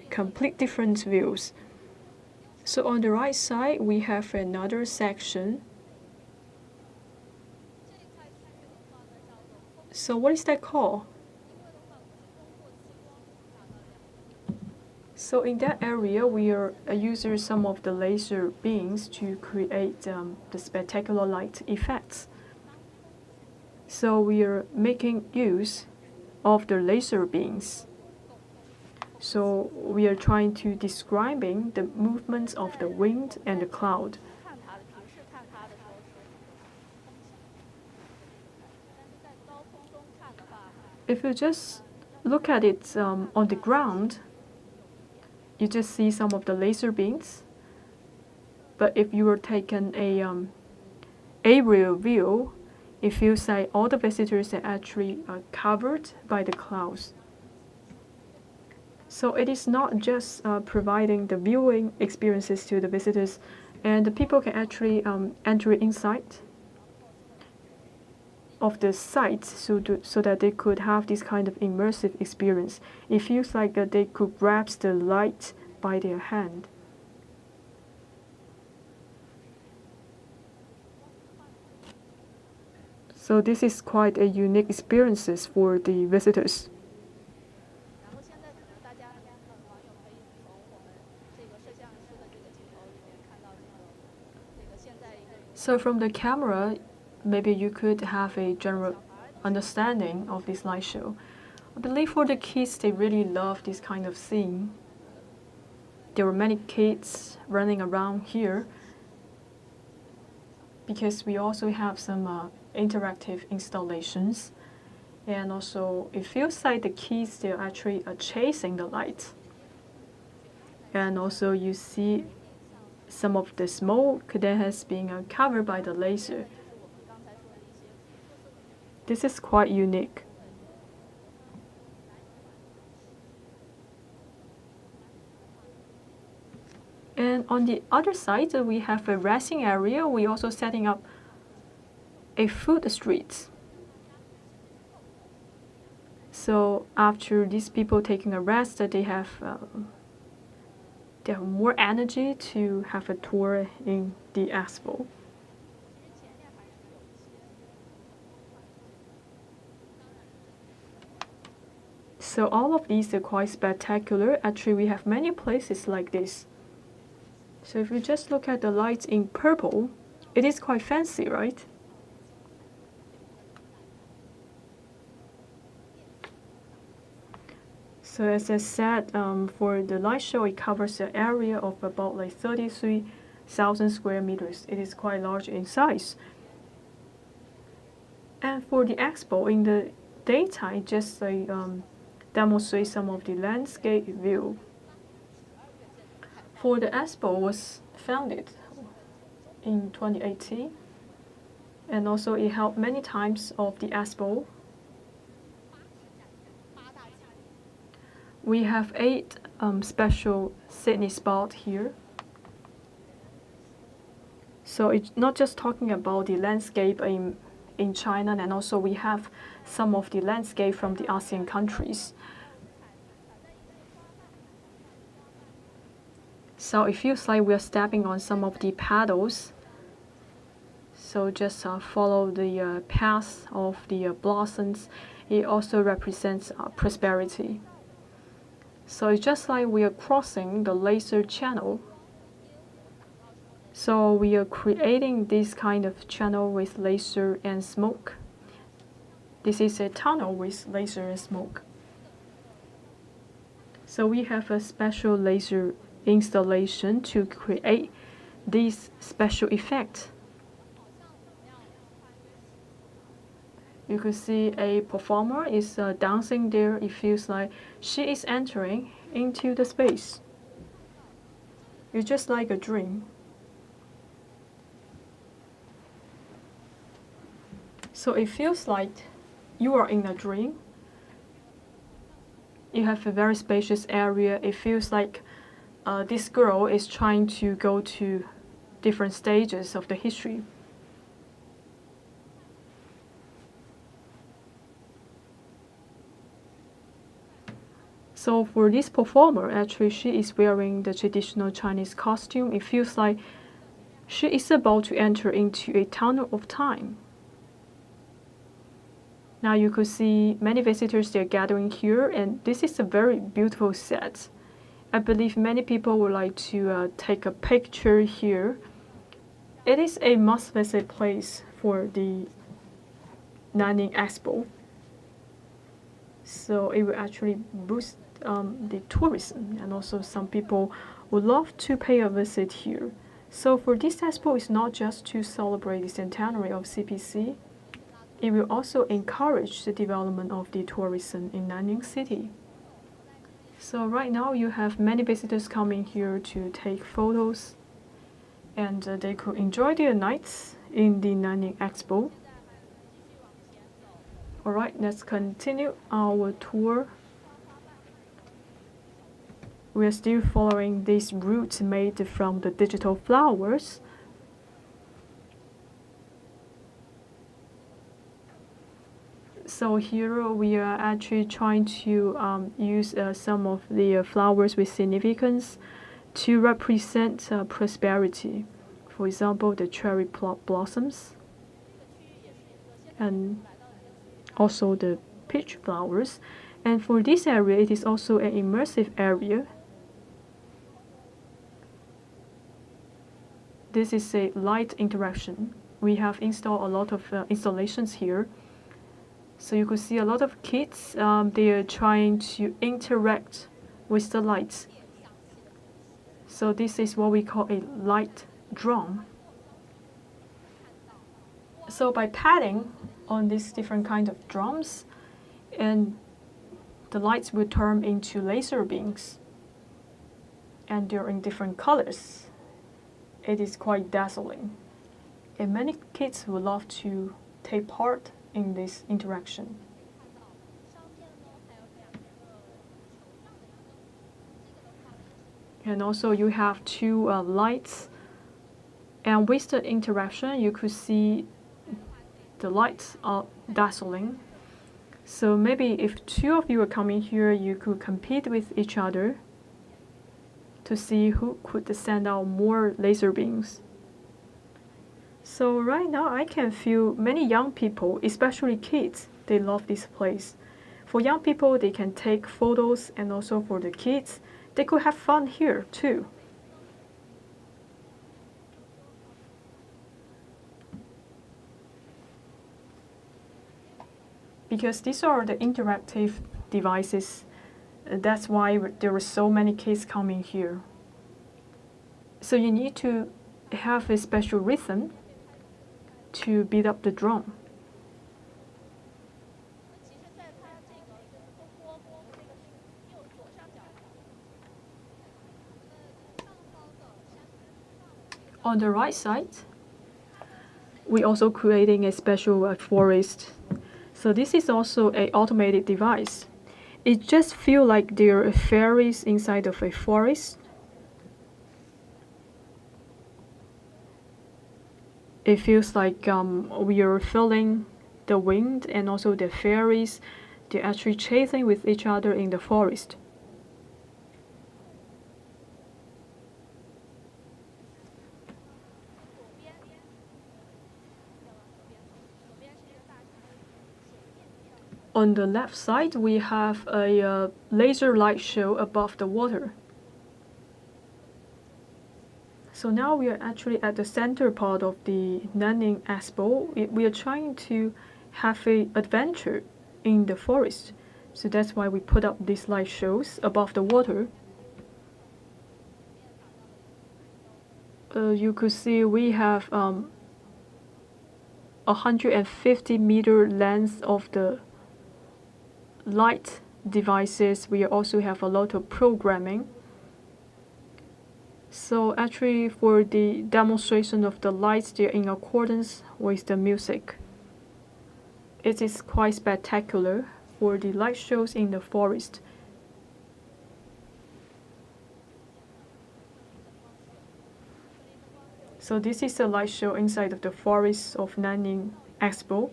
complete different views. So on the right side, we have another section. So what is that called? So in that area, we are using some of the laser beams to create the spectacular light effects. So we are making use of the laser beams. So we are trying to describing the movements of the wind and the cloud. If you just look at it on the ground, you just see some of the laser beams. But if you were taken a aerial view, it feels like all the visitors are actually covered by the clouds. So it is not just providing the viewing experiences to the visitors, and the people can actually enter inside of the site so that they could have this kind of immersive experience. It feels like they could grasp the light by their hand. So this is quite a unique experiences for the visitors. So from the camera, maybe you could have a general understanding of this light show. I believe for the kids, they really love this kind of scene. There were many kids running around here because we also have some interactive installations, and also it feels like the kids, they're actually chasing the light. And also you see some of the smoke that has been covered by the laser. This is quite unique. And on the other side, we have a resting area. We're also setting up a food street. So after these people taking a rest, they have more energy to have a tour in the expo. So all of these are quite spectacular. Actually, we have many places like this. So if you just look at the lights in purple, it is quite fancy, right? So as I said, for the light show, it covers an area of about like 33,000 square meters. It is quite large in size. And for the expo, in the daytime, just demonstrate some of the landscape view. For the expo was founded in 2018, and also it held many times of the expo. We have 8 special Sydney spots here. So it's not just talking about the landscape in China, and also we have some of the landscape from the ASEAN countries. So it feels like we are stepping on some of the paddles. So just follow the path of the blossoms. It also represents prosperity. So it's just like we are crossing the laser channel. So we are creating this kind of channel with laser and smoke. This is a tunnel with laser and smoke. So we have a special laser installation to create this special effect. You could see a performer is dancing there. It feels like she is entering into the space. It's just like a dream. So it feels like you are in a dream. You have a very spacious area. It feels like this girl is trying to go to different stages of the history. So for this performer, actually she is wearing the traditional Chinese costume. It feels like she is about to enter into a tunnel of time. Now you could see many visitors, they're gathering here, and this is a very beautiful set. I believe many people would like to take a picture here. It is a must-visit place for the Nanning Expo. So it will actually boost the tourism, and also some people would love to pay a visit here. So for this expo, it's not just to celebrate the centenary of CPC. it will also encourage the development of the tourism in Nanning City. So right now you have many visitors coming here to take photos, and they could enjoy their nights in the Nanning Expo. Alright, let's continue our tour. We are still following these routes made from the digital flowers. So here we are actually trying to use some of the flowers with significance to represent prosperity. For example, the cherry blossoms, and also the peach flowers. And for this area, it is also an immersive area. This is a light interaction. We have installed a lot of installations here. So you could see a lot of kids, they are trying to interact with the lights. So this is what we call a light drum. So by patting on these different kinds of drums, and the lights will turn into laser beams, and they're in different colors. It is quite dazzling, and many kids would love to take part in this interaction. And also you have two lights, and with the interaction you could see the lights are dazzling. So maybe if two of you are coming here, you could compete with each other to see who could send out more laser beams. So right now I can feel many young people, especially kids, they love this place. For young people, they can take photos, and also for the kids, they could have fun here too. Because these are the interactive devices, that's why there are so many kids coming here. So you need to have a special rhythm to beat up the drum. On the right side, we also creating a special forest. So this is also an automated device. It just feels like there are fairies inside of a forest. It feels like we are feeling the wind, and also the fairies, they're actually chasing with each other in the forest. On the left side, we have a laser light show above the water. So now we are actually at the center part of the Nanning Expo. We are trying to have an adventure in the forest. So that's why we put up these light shows above the water. You could see we have 150-meter length of the light devices. We also have a lot of programming. So actually for the demonstration of the lights, they're in accordance with the music. It is quite spectacular for the light shows in the forest. So this is a light show inside of the forest of Nanning Expo.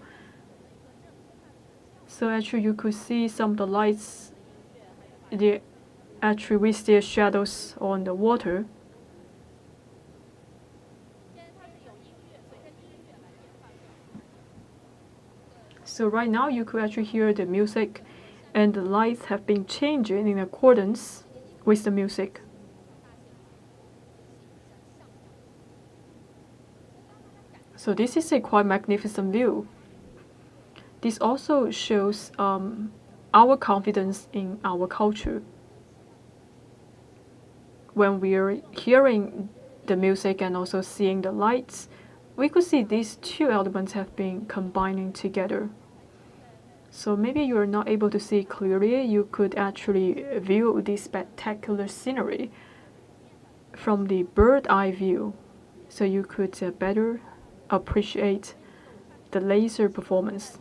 So actually you could see some of the lights, they actually with their shadows on the water. So right now you could actually hear the music, and the lights have been changing in accordance with the music. So this is a quite magnificent view. This also shows our confidence in our culture. When we are hearing the music and also seeing the lights, we could see these two elements have been combining together. So maybe you are not able to see clearly, you could actually view this spectacular scenery from the bird eye view, so you could better appreciate the laser performance.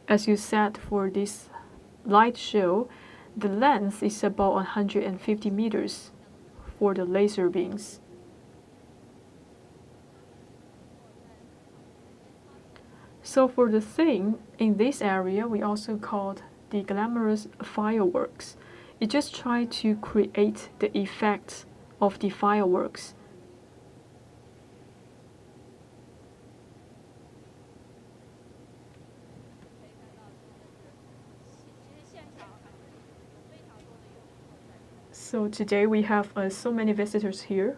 As you said, for this light show, the length is about 150 meters for the laser beams. So for the theme in this area, we also called the glamorous fireworks. It just tried to create the effect of the fireworks. So today we have so many visitors here.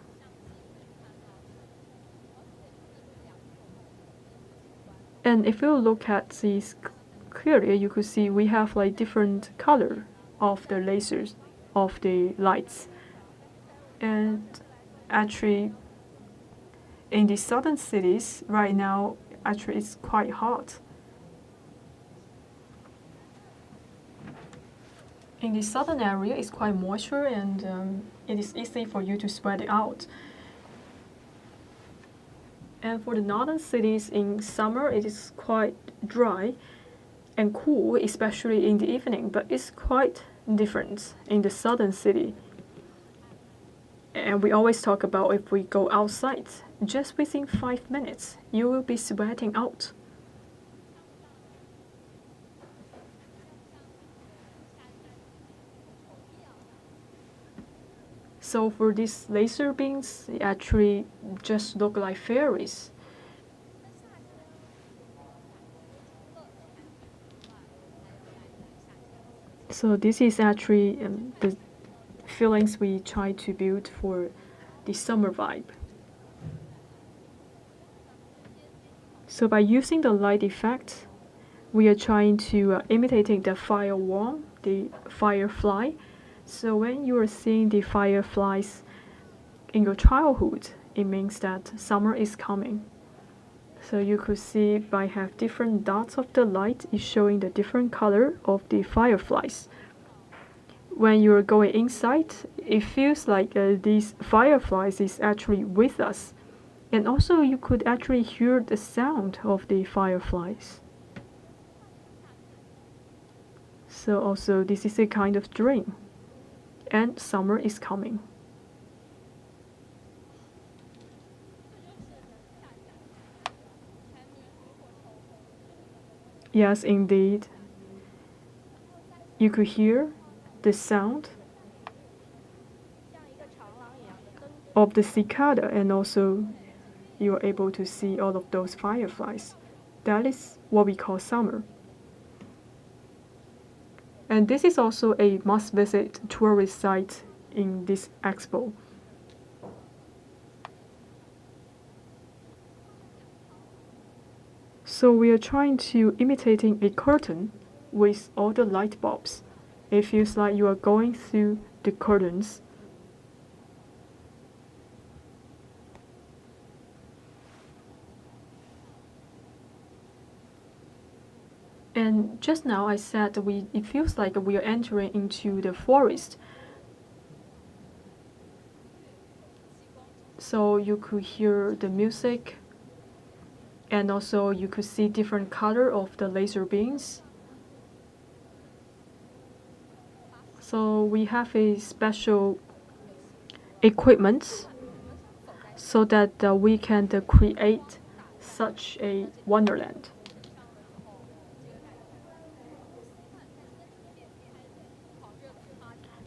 And if you look at these clearly, you could see we have like different color of the lasers, of the lights. And actually, in the southern cities right now, actually it's quite hot. In the southern area, it's quite moisture and it is easy for you to sweat it out. And for the northern cities in summer, it is quite dry and cool, especially in the evening, but it's quite different in the southern city. And we always talk about if we go outside, just within 5 minutes, you will be sweating out. So for these laser beams, they actually just look like fairies. So this is actually the feelings we try to build for the summer vibe. So by using the light effect, we are trying to imitating the fireworm, the firefly. So when you are seeing the fireflies in your childhood, it means that summer is coming. So you could see by have different dots of the light is showing the different color of the fireflies. When you're going inside, it feels like these fireflies is actually with us. And also you could actually hear the sound of the fireflies. So also this is a kind of dream. And summer is coming. Yes, indeed. You could hear the sound of the cicada, and also you are able to see all of those fireflies. That is what we call summer. And this is also a must-visit tourist site in this expo. So we are trying to imitating a curtain with all the light bulbs. It feels like you are going through the curtains. And just now I said it feels like we are entering into the forest. So you could hear the music, and also you could see different color of the laser beams. So we have a special equipment so that we can create such a wonderland.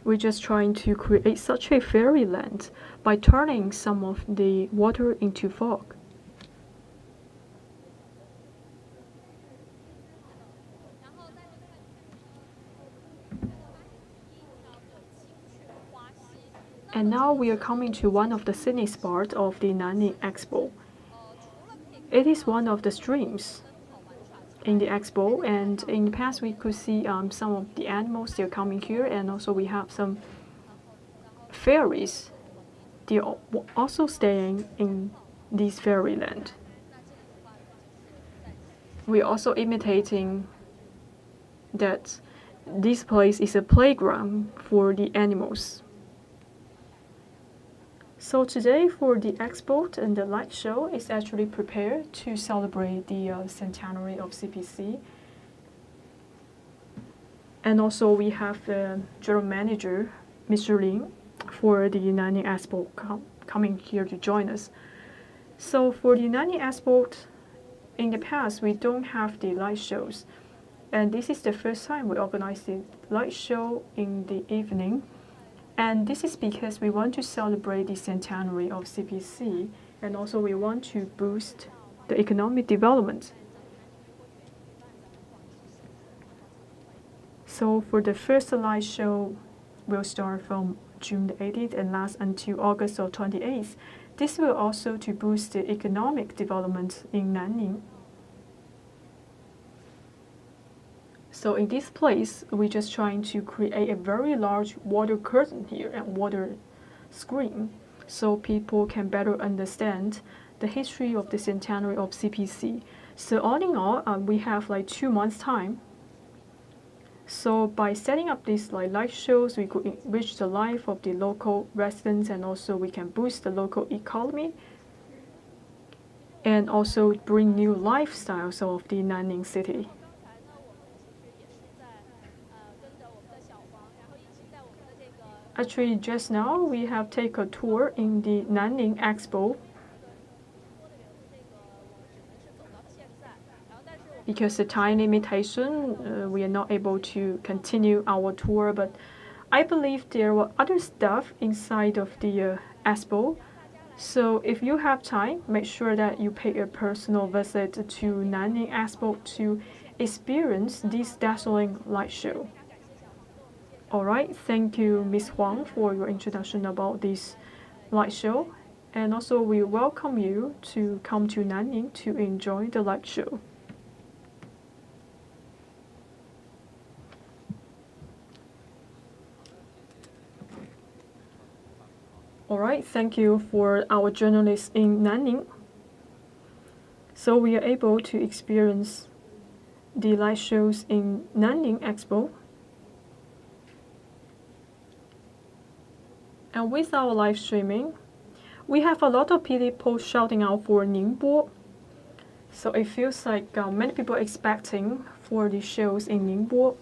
We're just trying to create such a fairyland by turning some of the water into fog. And now we are coming to one of the scenic parts of the Nanning Expo. It is one of the streams in the expo, and in the past we could see some of the animals, they're coming here, and also we have some fairies, they're also staying in this fairyland. We're also imitating that this place is a playground for the animals. So today for the expo and the light show is actually prepared to celebrate the centenary of CPC. And also we have the general manager, Mr. Lin, for the Nanning Expo coming here to join us. So for the Nanning Expo, in the past we don't have the light shows. And this is the first time we organize the light show in the evening. And this is because we want to celebrate the centenary of CPC, and also we want to boost the economic development. So for the first light show, will start from June the 18th and last until August the 28th. This will also to boost the economic development in Nanning. So in this place, we're just trying to create a very large water curtain here and water screen so people can better understand the history of the centenary of CPC. So all in all, we have like 2 months time. So by setting up these light shows, we could enrich the life of the local residents, and also we can boost the local economy and also bring new lifestyles of the Nanning city. Actually, just now we have taken a tour in the Nanning Expo because the time limitation, we are not able to continue our tour. But I believe there were other stuff inside of the expo. So if you have time, make sure that you pay a personal visit to Nanning Expo to experience this dazzling light show. All right, thank you, Ms. Huang, for your introduction about this light show. And also, we welcome you to come to Nanning to enjoy the light show. All right, thank you for our journalists in Nanning. So we are able to experience the light shows in Nanning Expo. And with our live streaming, we have a lot of people shouting out for Ningbo. So it feels like many people are expecting for the shows in Ningbo.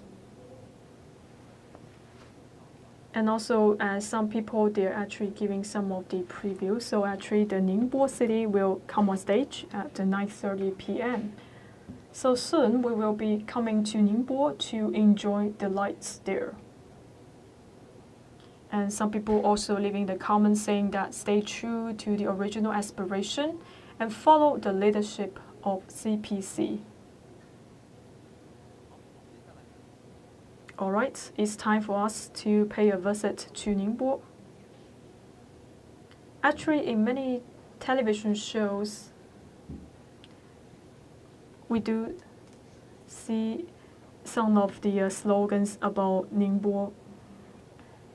And also, some people, they're actually giving some of the previews. So actually, the Ningbo city will come on stage at 9:30 p.m. So soon, we will be coming to Ningbo to enjoy the lights there. And some people also leaving the comments saying that stay true to the original aspiration and follow the leadership of CPC. All right, it's time for us to pay a visit to Ningbo. Actually, in many television shows, we do see some of the slogans about Ningbo,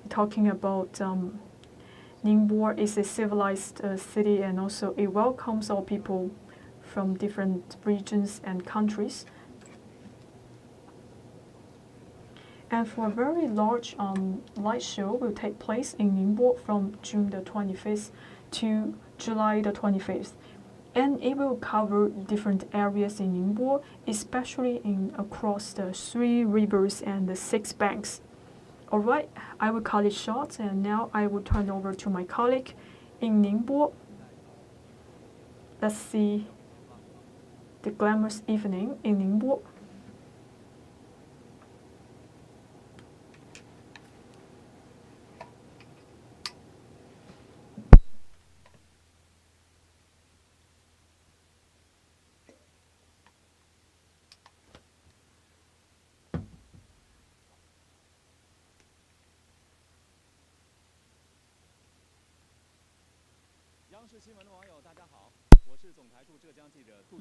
talking about Ningbo is a civilized city, and also it welcomes all people from different regions and countries. And for a very large light show will take place in Ningbo from June the 25th to July the 25th. And it will cover different areas in Ningbo, especially across the 3 rivers and the 6 banks. All right, I will cut it short, and now I will turn over to my colleague in Ningbo. Let's see the glamorous evening in Ningbo.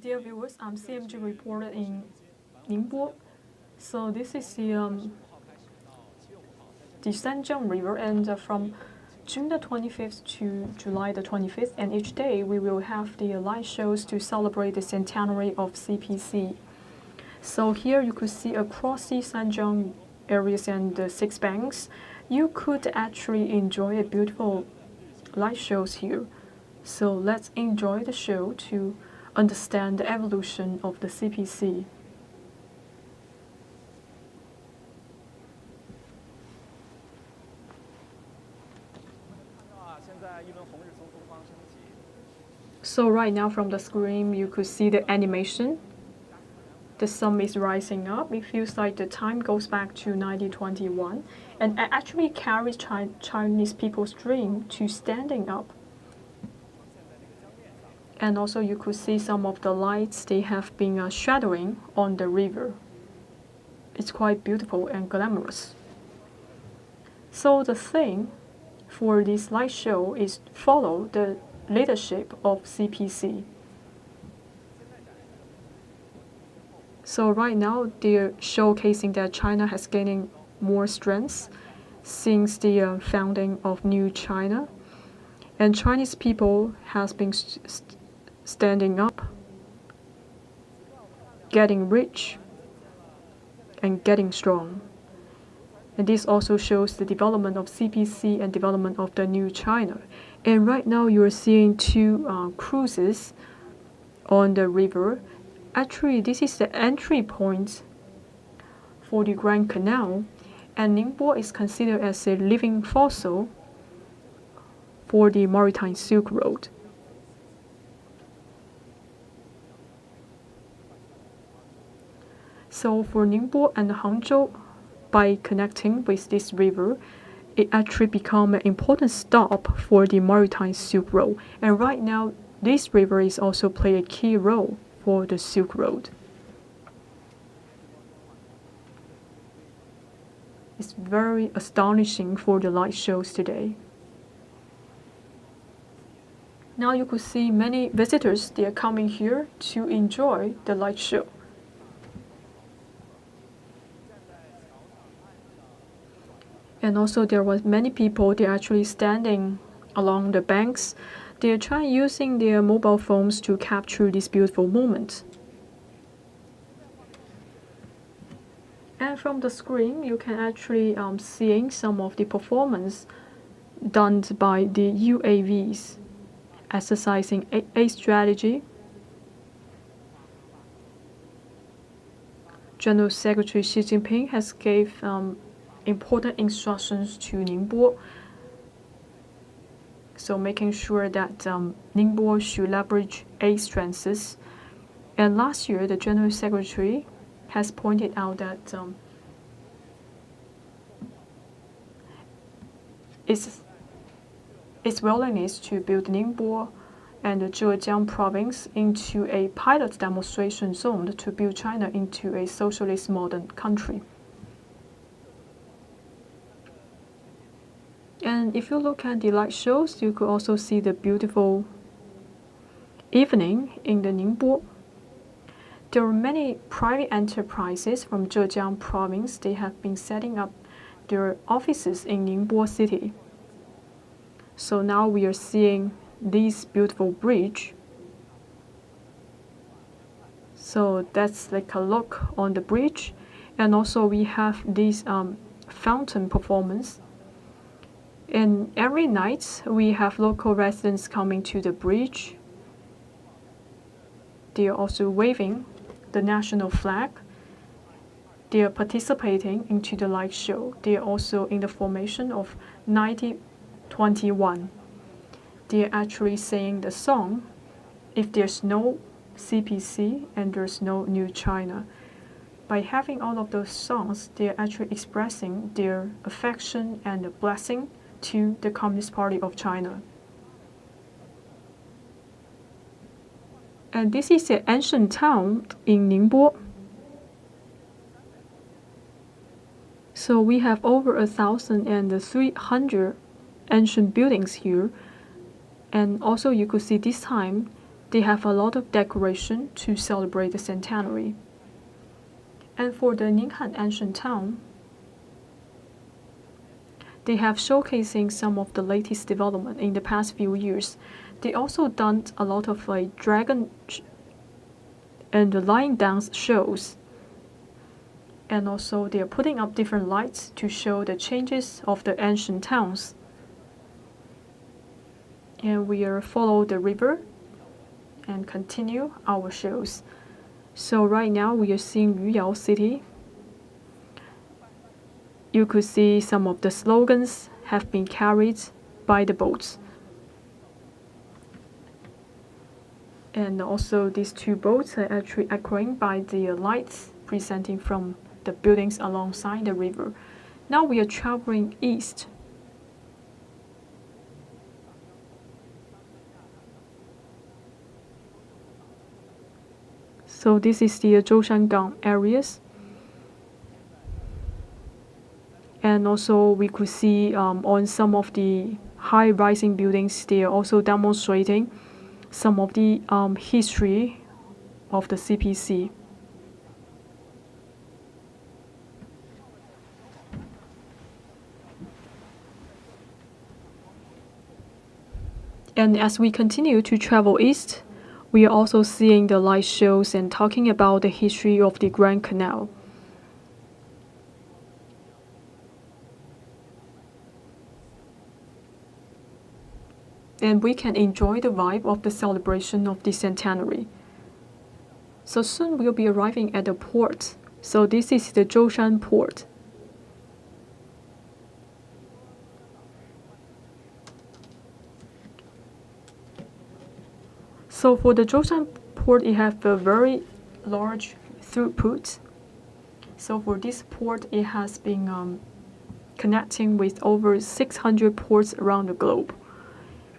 Dear viewers, I'm CMG reporter in Ningbo. So this is the Changchun River, and from June the 25th to July the 25th, and each day we will have the light shows to celebrate the centenary of CPC. So here you could see across the Sanjiang areas and the six banks, you could actually enjoy a beautiful light shows here. So let's enjoy the show to understand the evolution of the CPC. So right now from the screen you could see the animation. The sun is rising up. It feels like the time goes back to 1921 and it actually carries Chinese people's dream to standing up. And also you could see some of the lights they have been shadowing on the river. It's quite beautiful and glamorous. So the theme for this light show is follow the leadership of CPC. So right now they're showcasing that China has gaining more strength since the founding of New China, and Chinese people has been standing up, getting rich, and getting strong. And this also shows the development of CPC and development of the New China. And right now you are seeing two cruises on the river. Actually, this is the entry point for the Grand Canal, and Ningbo is considered as a living fossil for the maritime Silk Road. So for Ningbo and Hangzhou, by connecting with this river, it actually become an important stop for the maritime Silk Road. And right now, this river is also play a key role for the Silk Road. It's very astonishing for the light shows today. Now you could see many visitors, they are coming here to enjoy the light show. And also there was many people, they're actually standing along the banks. They're trying using their mobile phones to capture this beautiful moment. And from the screen, you can actually seeing some of the performance done by the UAVs, exercising a strategy. General Secretary Xi Jinping has gave important instructions to Ningbo, so making sure that Ningbo should leverage A strengths. And last year, the General Secretary has pointed out that its willingness to build Ningbo and the Zhejiang province into a pilot demonstration zone to build China into a socialist modern country. And if you look at the light shows, you could also see the beautiful evening in the Ningbo. There are many private enterprises from Zhejiang province. They have been setting up their offices in Ningbo city. So now we are seeing this beautiful bridge. So that's like a look on the bridge. And also we have this fountain performance. And every night we have local residents coming to the bridge. They are also waving the national flag. They are participating into the light show. They are also in the formation of 1921. They are actually saying the song, if there's no CPC and there's no New China. By having all of those songs, they are actually expressing their affection and blessing to the Communist Party of China. And this is an ancient town in Ningbo. So we have over 1,300 ancient buildings here. And also you could see this time they have a lot of decoration to celebrate the centenary. And for the Ninghan ancient town, They have showcasing some of the latest development in the past few years. They also done a lot of dragon and the lion dance shows. And also they are putting up different lights to show the changes of the ancient towns. And we are follow the river and continue our shows. So right now we are seeing Yuyao City. You could see some of the slogans have been carried by the boats. And also these two boats are actually echoing by the lights presenting from the buildings alongside the river. Now we are traveling east. So this is the Zhoushangang areas. And also we could see on some of the high-rising buildings, they are also demonstrating some of the history of the CPC. And as we continue to travel east, we are also seeing the light shows and talking about the history of the Grand Canal. And we can enjoy the vibe of the celebration of the centenary. So soon we'll be arriving at the port. So this is the Zhoushan port. So for the Zhoushan port, it has a very large throughput. So for this port, it has been connecting with over 600 ports around the globe.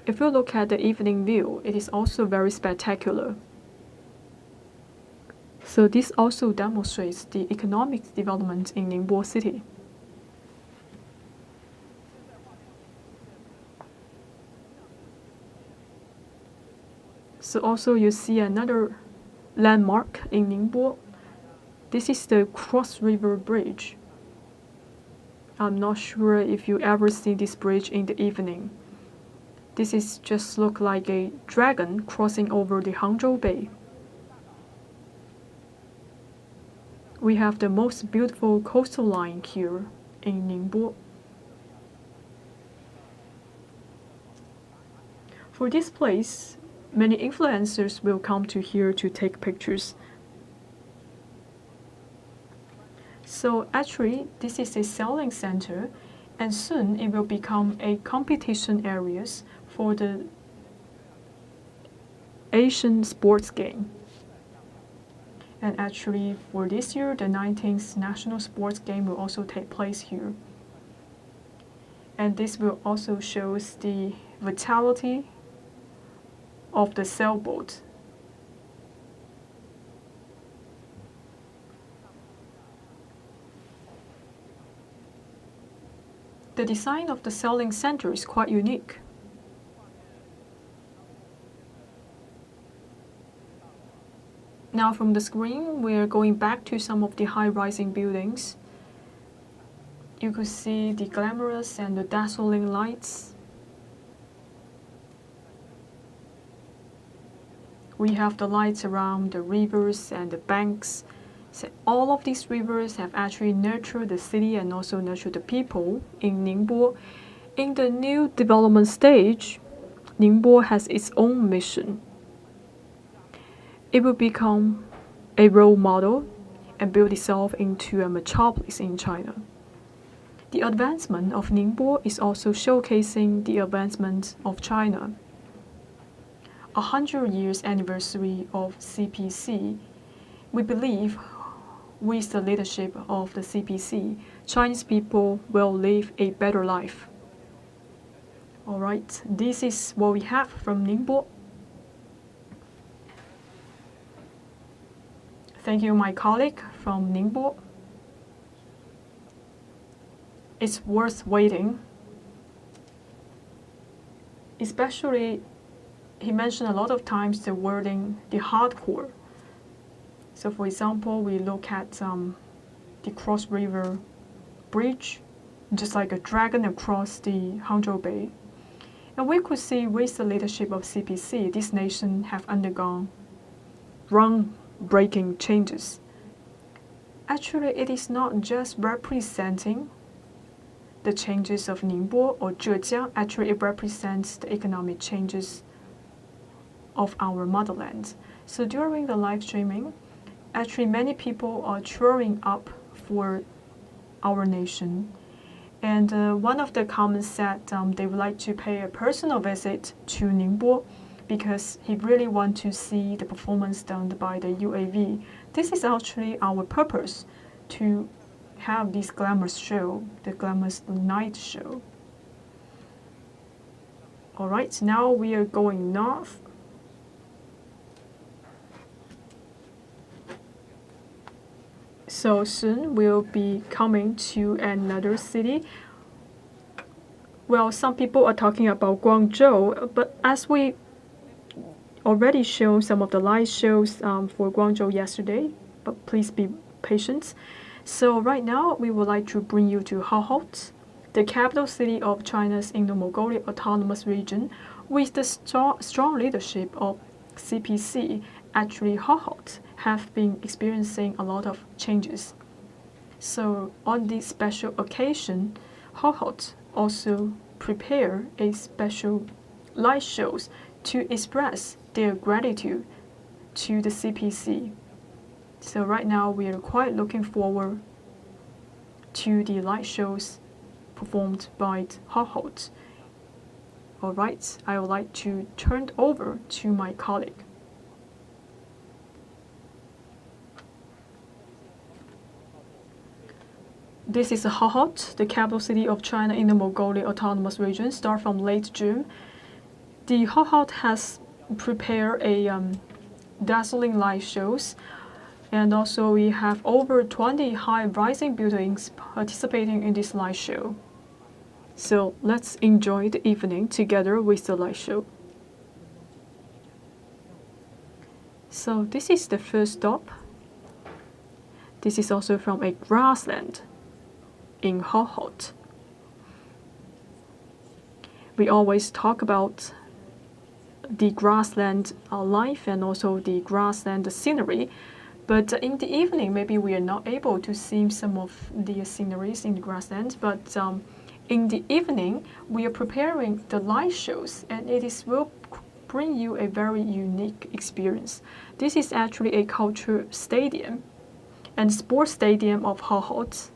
If you look at the evening view, it is also very spectacular. So this also demonstrates the economic development in Ningbo city. So also you see another landmark in Ningbo. This is the Cross River Bridge. I'm not sure if you ever see this bridge in the evening. This is just look like a dragon crossing over the Hangzhou Bay. We have the most beautiful coastal line here in Ningbo. For this place, many influencers will come to here to take pictures. So actually, this is a selling center, and soon it will become a competition areas for the Asian sports game. And actually, for this year, the 19th National Sports Game will also take place here. And this will also show the vitality of the sailboat. The design of the sailing center is quite unique. Now from the screen, we're going back to some of the high-rising buildings. You could see the glamorous and the dazzling lights. We have the lights around the rivers and the banks. So all of these rivers have actually nurtured the city and also nurtured the people in Ningbo. In the new development stage, Ningbo has its own mission. It will become a role model and build itself into a metropolis in China. The advancement of Ningbo is also showcasing the advancement of China. 100 years anniversary of CPC, we believe with the leadership of the CPC, Chinese people will live a better life. Alright, this is what we have from Ningbo. Thank you, my colleague from Ningbo. It's worth waiting. Especially, he mentioned a lot of times the wording, the hardcore. So for example, we look at the Cross River Bridge. just like a dragon across the Hangzhou Bay. And we could see with the leadership of CPC, this nation have undergone groundbreaking changes. Actually, it is not just representing the changes of Ningbo or Zhejiang. Actually, it represents the economic changes of our motherland. So during the live streaming, actually many people are cheering up for our nation. And one of the comments said they would like to pay a personal visit to Ningbo because he really wants to see the performance done by the UAV. This is actually our purpose, to have this glamorous show, the glamorous night show. Alright, now we are going north. So soon we'll be coming to another city. Well, some people are talking about Guangzhou, but as we already shown some of the live shows for Guangzhou yesterday, but please be patient. So right now we would like to bring you to Hohot, the capital city of China's Mongolia autonomous region, with the strong leadership of CPC. Actually, Hohot have been experiencing a lot of changes. So on this special occasion, Hohot also prepare a special live shows to express their gratitude to the CPC. So right now we are quite looking forward to the light shows performed by Hohot. Alright, I would like to turn over to my colleague. This is Hohot, the capital city of China in the Mongolia autonomous region, start from late June. The Hohot has prepared a dazzling light shows, and also we have over 20 high-rising buildings participating in this light show. So let's enjoy the evening together with the light show. So this is the first stop. This is also from a grassland in Hohot. We always talk about the grassland life and also the grassland scenery, but in the evening maybe we are not able to see some of the sceneries in the grassland, but in the evening we are preparing the light shows, and will bring you a very unique experience. This is actually a culture stadium and sports stadium of Hohot.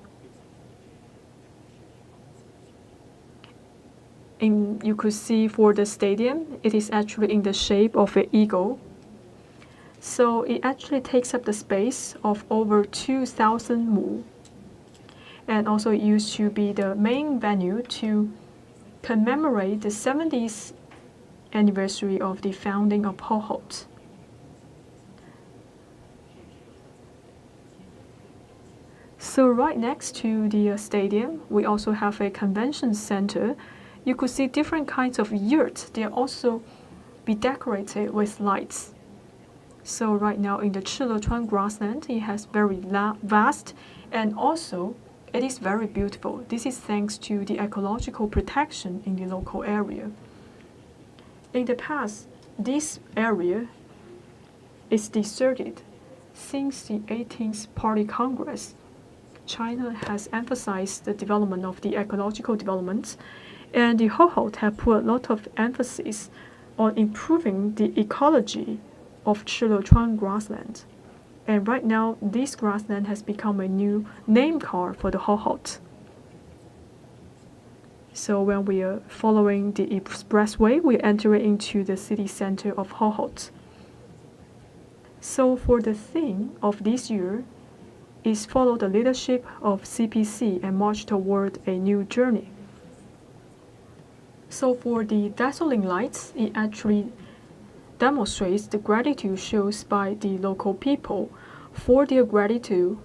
You could see for the stadium, it is actually in the shape of an eagle. So it actually takes up the space of over 2,000 mu. And also it used to be the main venue to commemorate the 70th anniversary of the founding of Hohot. So right next to the stadium, we also have a convention center. You could see different kinds of yurts. They also be decorated with lights. So right now in the Changchun grassland, it has very vast, and also it is very beautiful. This is thanks to the ecological protection in the local area. In the past, this area is deserted. Since the 18th Party Congress, China has emphasized the development of the ecological development, and the Hohot have put a lot of emphasis on improving the ecology of Changchun grassland. And right now, this grassland has become a new name card for the Hohot. So when we are following the expressway, we enter into the city center of Hohot. So for the theme of this year is follow the leadership of CPC and march toward a new journey. So for the dazzling lights, it actually demonstrates the gratitude shows by the local people for their gratitude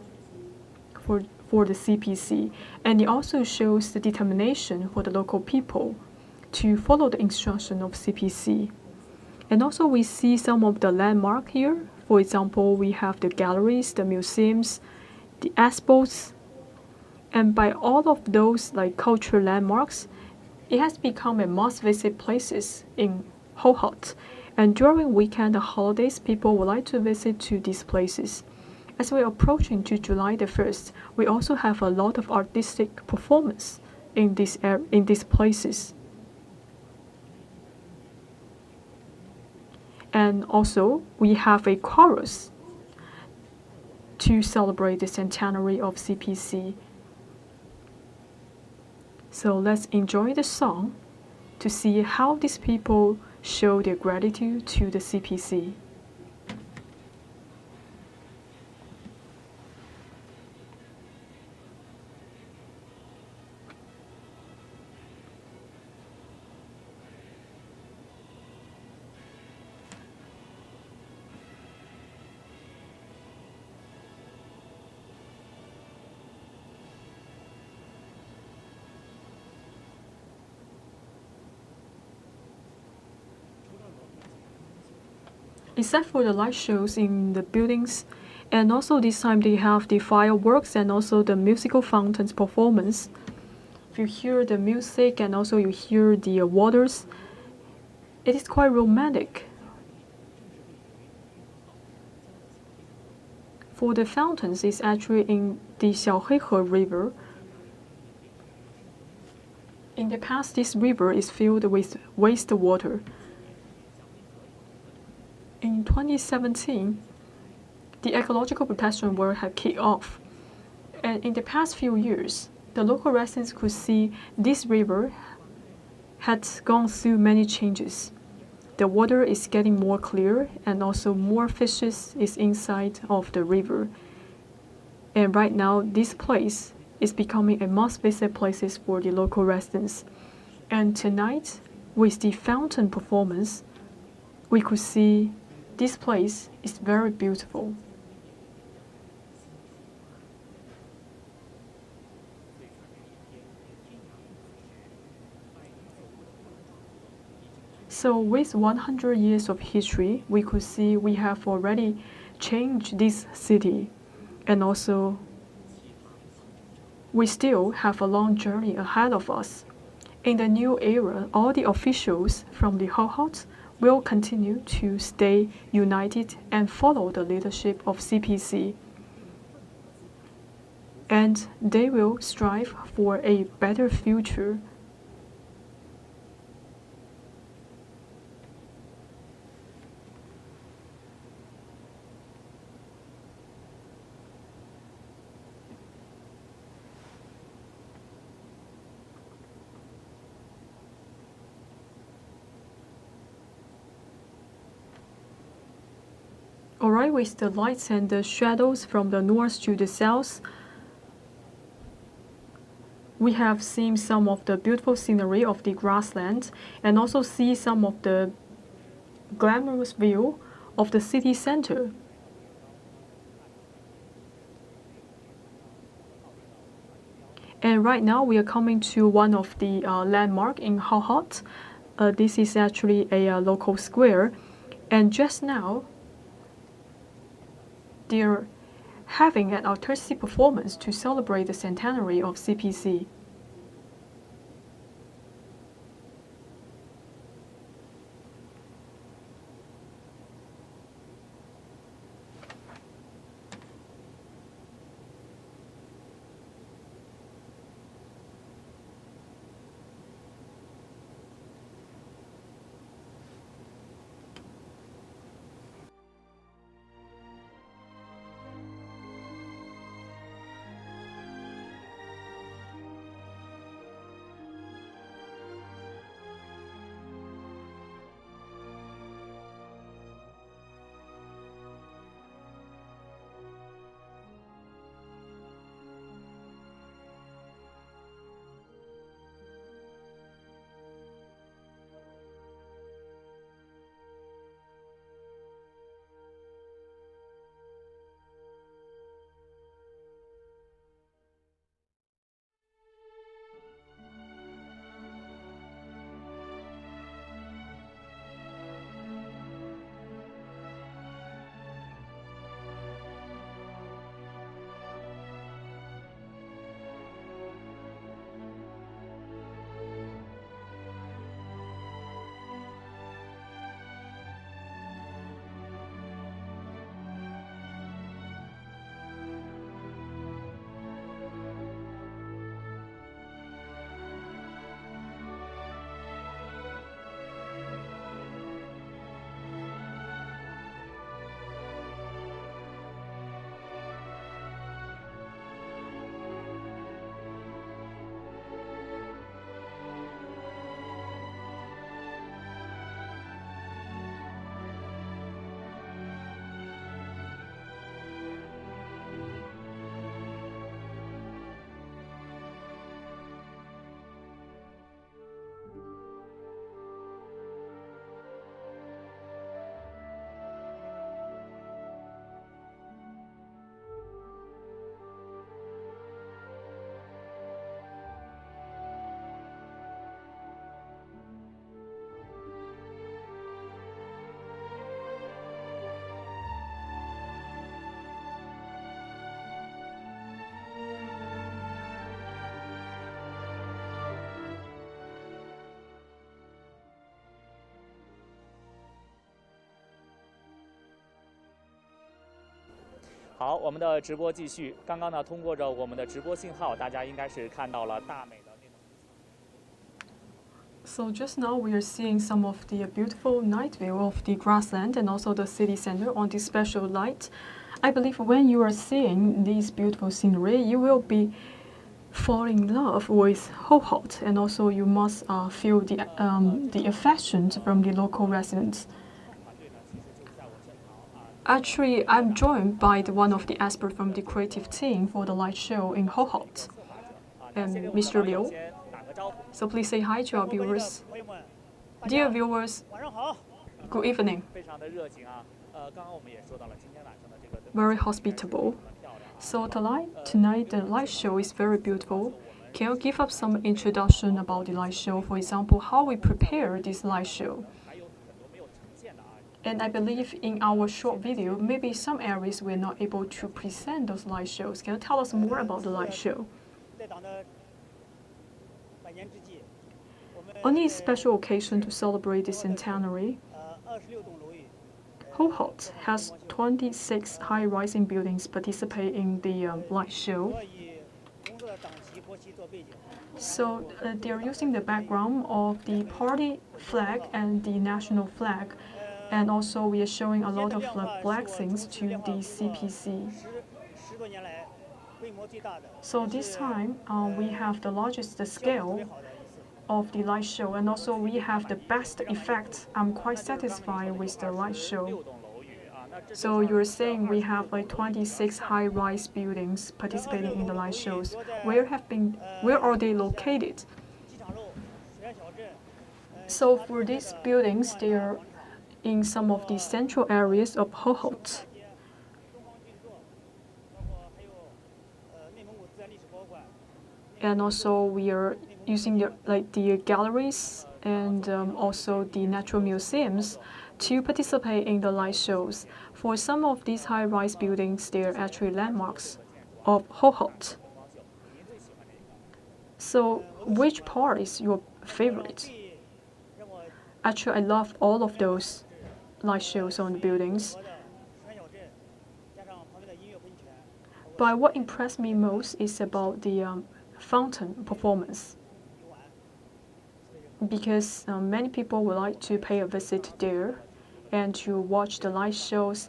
for the CPC, and it also shows the determination for the local people to follow the instruction of CPC. And also we see some of the landmark here. For example, we have the galleries, the museums, the expos, And by all of those like cultural landmarks, it has become a must-visit places in Hohot. And during weekend holidays, people would like to visit to these places. As we're approaching to July the 1st, we also have a lot of artistic performance in these places. And also, we have a chorus to celebrate the centenary of CPC. So let's enjoy the song to see how these people show their gratitude to the CPC. Except for the light shows in the buildings, and also this time they have the fireworks and also the musical fountains performance. If you hear the music and also you hear the waters, it is quite romantic. For the fountains, it's actually in the Xiaoheihe River. In the past, this river is filled with wastewater. In 2017, the ecological protection work had kicked off. And in the past few years, the local residents could see this river had gone through many changes. The water is getting more clear and also more fishes is inside of the river. And right now, this place is becoming a must-visit places for the local residents. And tonight, with the fountain performance, we could see this place is very beautiful. So with 100 years of history, we could see we have already changed this city. And also, we still have a long journey ahead of us. In the new era, all the officials from the Hohot will continue to stay united and follow the leadership of CPC. And they will strive for a better future. Alright, with the lights and the shadows from the north to the south, we have seen some of the beautiful scenery of the grassland and also see some of the glamorous view of the city center. And right now we are coming to one of the landmark in Hohot. This is actually a local square, and just now they're having an artistic performance to celebrate the centenary of CPC. 好，我们的直播继续。刚刚呢，通过着我们的直播信号，大家应该是看到了大美的内蒙古。So just now we are seeing some of the beautiful night view of the grassland and also the city center on this special light. I believe when you are seeing this beautiful scenery, you will be falling in love with Hohot, and also you must feel the affection from the local residents. Actually, I'm joined by one of the experts from the creative team for the light show in Hohot, Mr. Liu. So please say hi to our viewers. Dear viewers, good evening. Very hospitable. So tonight the light show is very beautiful. Can you give us some introduction about the light show? For example, how we prepare this light show? And I believe in our short video, maybe some areas we're not able to present those light shows. Can you tell us more about the light show? On a special occasion to celebrate the centenary, Hohot has 26 high-rising buildings participate in the light show. So they're using the background of the party flag and the national flag. And also we are showing a lot of blessings to the CPC. So this time we have the largest scale of the light show, and also we have the best effect. I'm quite satisfied with the light show. So you're saying we have like 26 high-rise buildings participating in the light shows. Where are they located? So for these buildings, they are in some of the central areas of Hohot. And also we are using the galleries and also the natural museums to participate in the light shows. For some of these high-rise buildings, they are actually landmarks of Hohot. So which part is your favorite? Actually, I love all of those light shows on the buildings. But what impressed me most is about the fountain performance, because many people would like to pay a visit there and to watch the light shows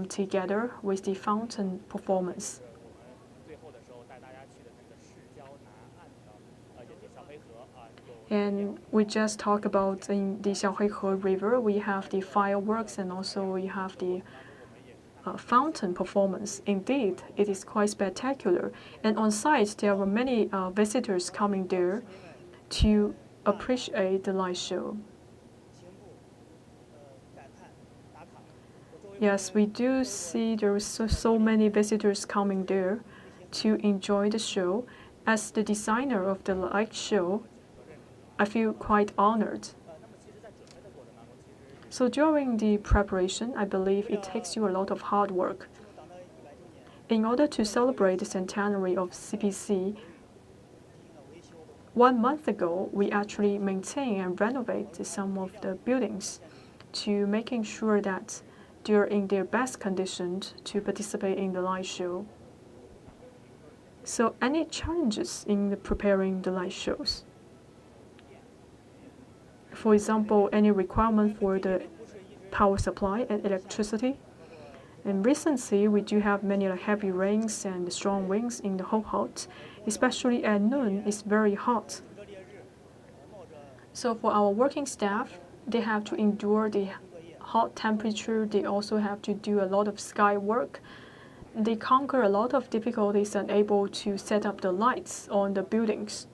together with the fountain performance. And we just talked about in the Xiaohuihe River, we have the fireworks and also we have the fountain performance. Indeed, it is quite spectacular. And on site, there were many visitors coming there to appreciate the light show. Yes, we do see there are so many visitors coming there to enjoy the show. As the designer of the light show, I feel quite honored. So during the preparation, I believe it takes you a lot of hard work. In order to celebrate the centenary of CPC, 1 month ago, we actually maintain and renovate some of the buildings to making sure that they're in their best condition to participate in the light show. So any challenges in preparing the light shows? For example, any requirement for the power supply and electricity? And recently, we do have many heavy rains and strong winds in the Hohot, especially at noon. It's very hot. So for our working staff, they have to endure the hot temperature. They also have to do a lot of sky work. They conquer a lot of difficulties and able to set up the lights on the buildings.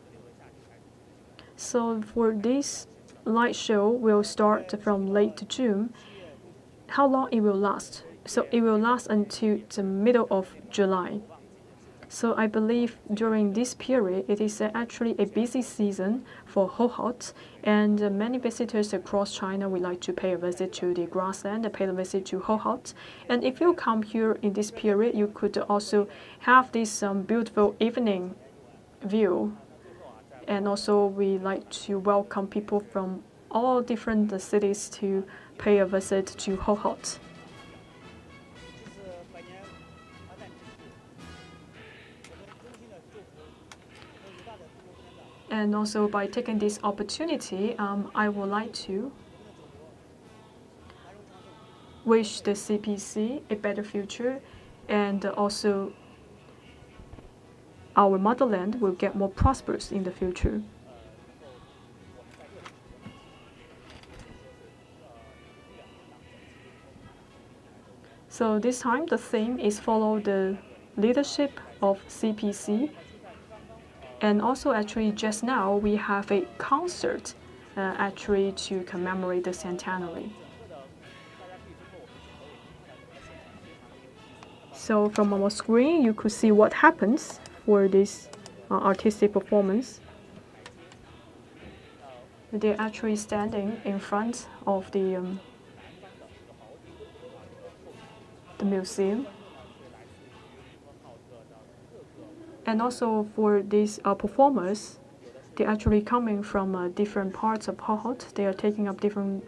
So for this light show will start from late June. How long it will last? So it will last until the middle of July. So I believe during this period, it is actually a busy season for Hohot, and many visitors across China would like to pay a visit to the grassland and pay a visit to Hohot. And if you come here in this period, you could also have this beautiful evening view. And also we like to welcome people from all different cities to pay a visit to Hohot. And also by taking this opportunity, I would like to wish the CPC a better future, and also our motherland will get more prosperous in the future. So this time the theme is follow the leadership of CPC, and also actually just now we have a concert actually to commemorate the centenary. So from our screen you could see what happens for this artistic performance. They're actually standing in front of the museum. And also for these performers, they're actually coming from different parts of Hohot. They are taking up different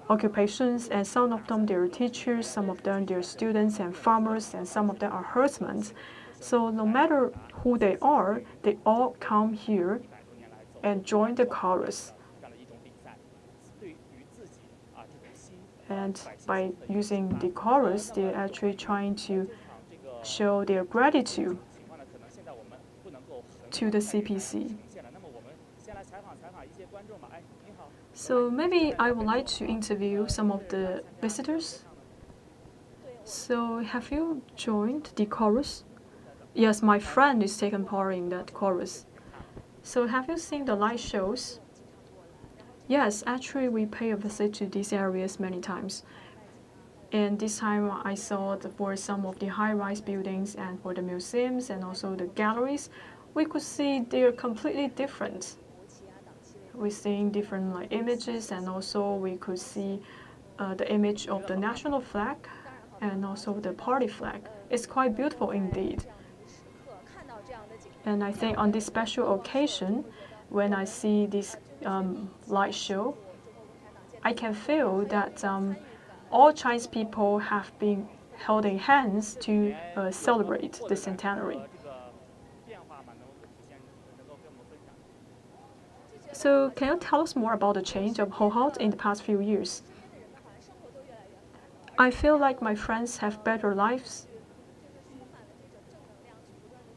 occupations, and some of them they're teachers, some of them they're students and farmers, and some of them are herdsmen. So no matter who they all come here and join the chorus. And by using the chorus, they're actually trying to show their gratitude to the CPC. So maybe I would like to interview some of the visitors. So have you joined the chorus? Yes, my friend is taking part in that chorus. So have you seen the light shows? Yes, actually we pay a visit to these areas many times. And this time I saw for some of the high-rise buildings and for the museums and also the galleries, we could see they're completely different. We're seeing different images, and also we could see the image of the national flag and also the party flag. It's quite beautiful indeed. And I think on this special occasion, when I see this light show, I can feel that all Chinese people have been holding hands to celebrate the centenary. So can you tell us more about the change of Hohot in the past few years? I feel like my friends have better lives,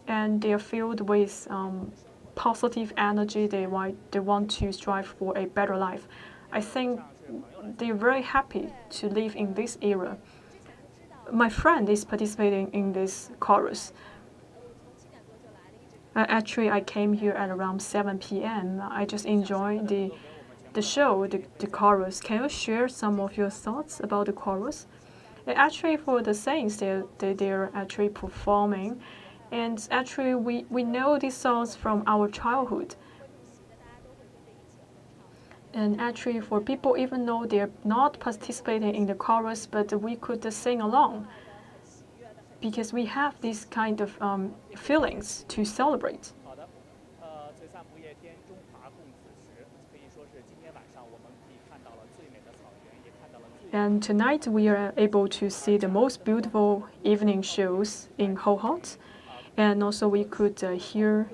and they are filled with positive energy. They want to strive for a better life. I think they're very happy to live in this era. My friend is participating in this chorus. Actually, I came here at around 7 p.m. I just enjoyed the show, the chorus. Can you share some of your thoughts about the chorus? And actually, for the saints, they're actually performing. And actually, we know these songs from our childhood. And actually, for people, even though they're not participating in the chorus, but we could sing along, because we have this kind of feelings to celebrate. And tonight we are able to see the most beautiful evening shows in Hohot, and also we could hear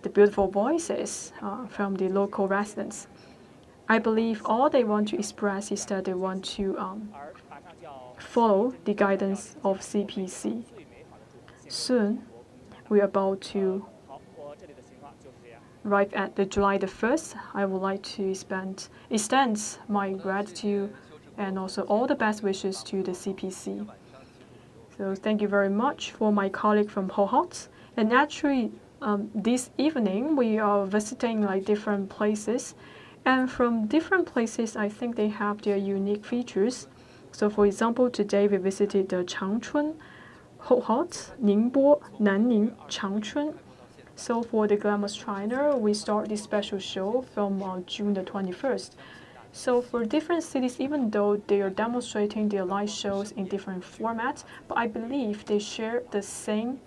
the beautiful voices from the local residents. I believe all they want to express is that they want to follow the guidance of CPC. Soon, we're about to arrive at the July the 1st. I would like to extend my gratitude and also all the best wishes to the CPC. So thank you very much for my colleague from Hohot. And actually, this evening we are visiting different places, and from different places, I think they have their unique features. So for example, today we visited the Changchun, Hohot, Ningbo, Nanning, Changchun. So for the Glamorous China, we start this special show from June the 21st. So for different cities, even though they are demonstrating their light shows in different formats, but I believe they share the same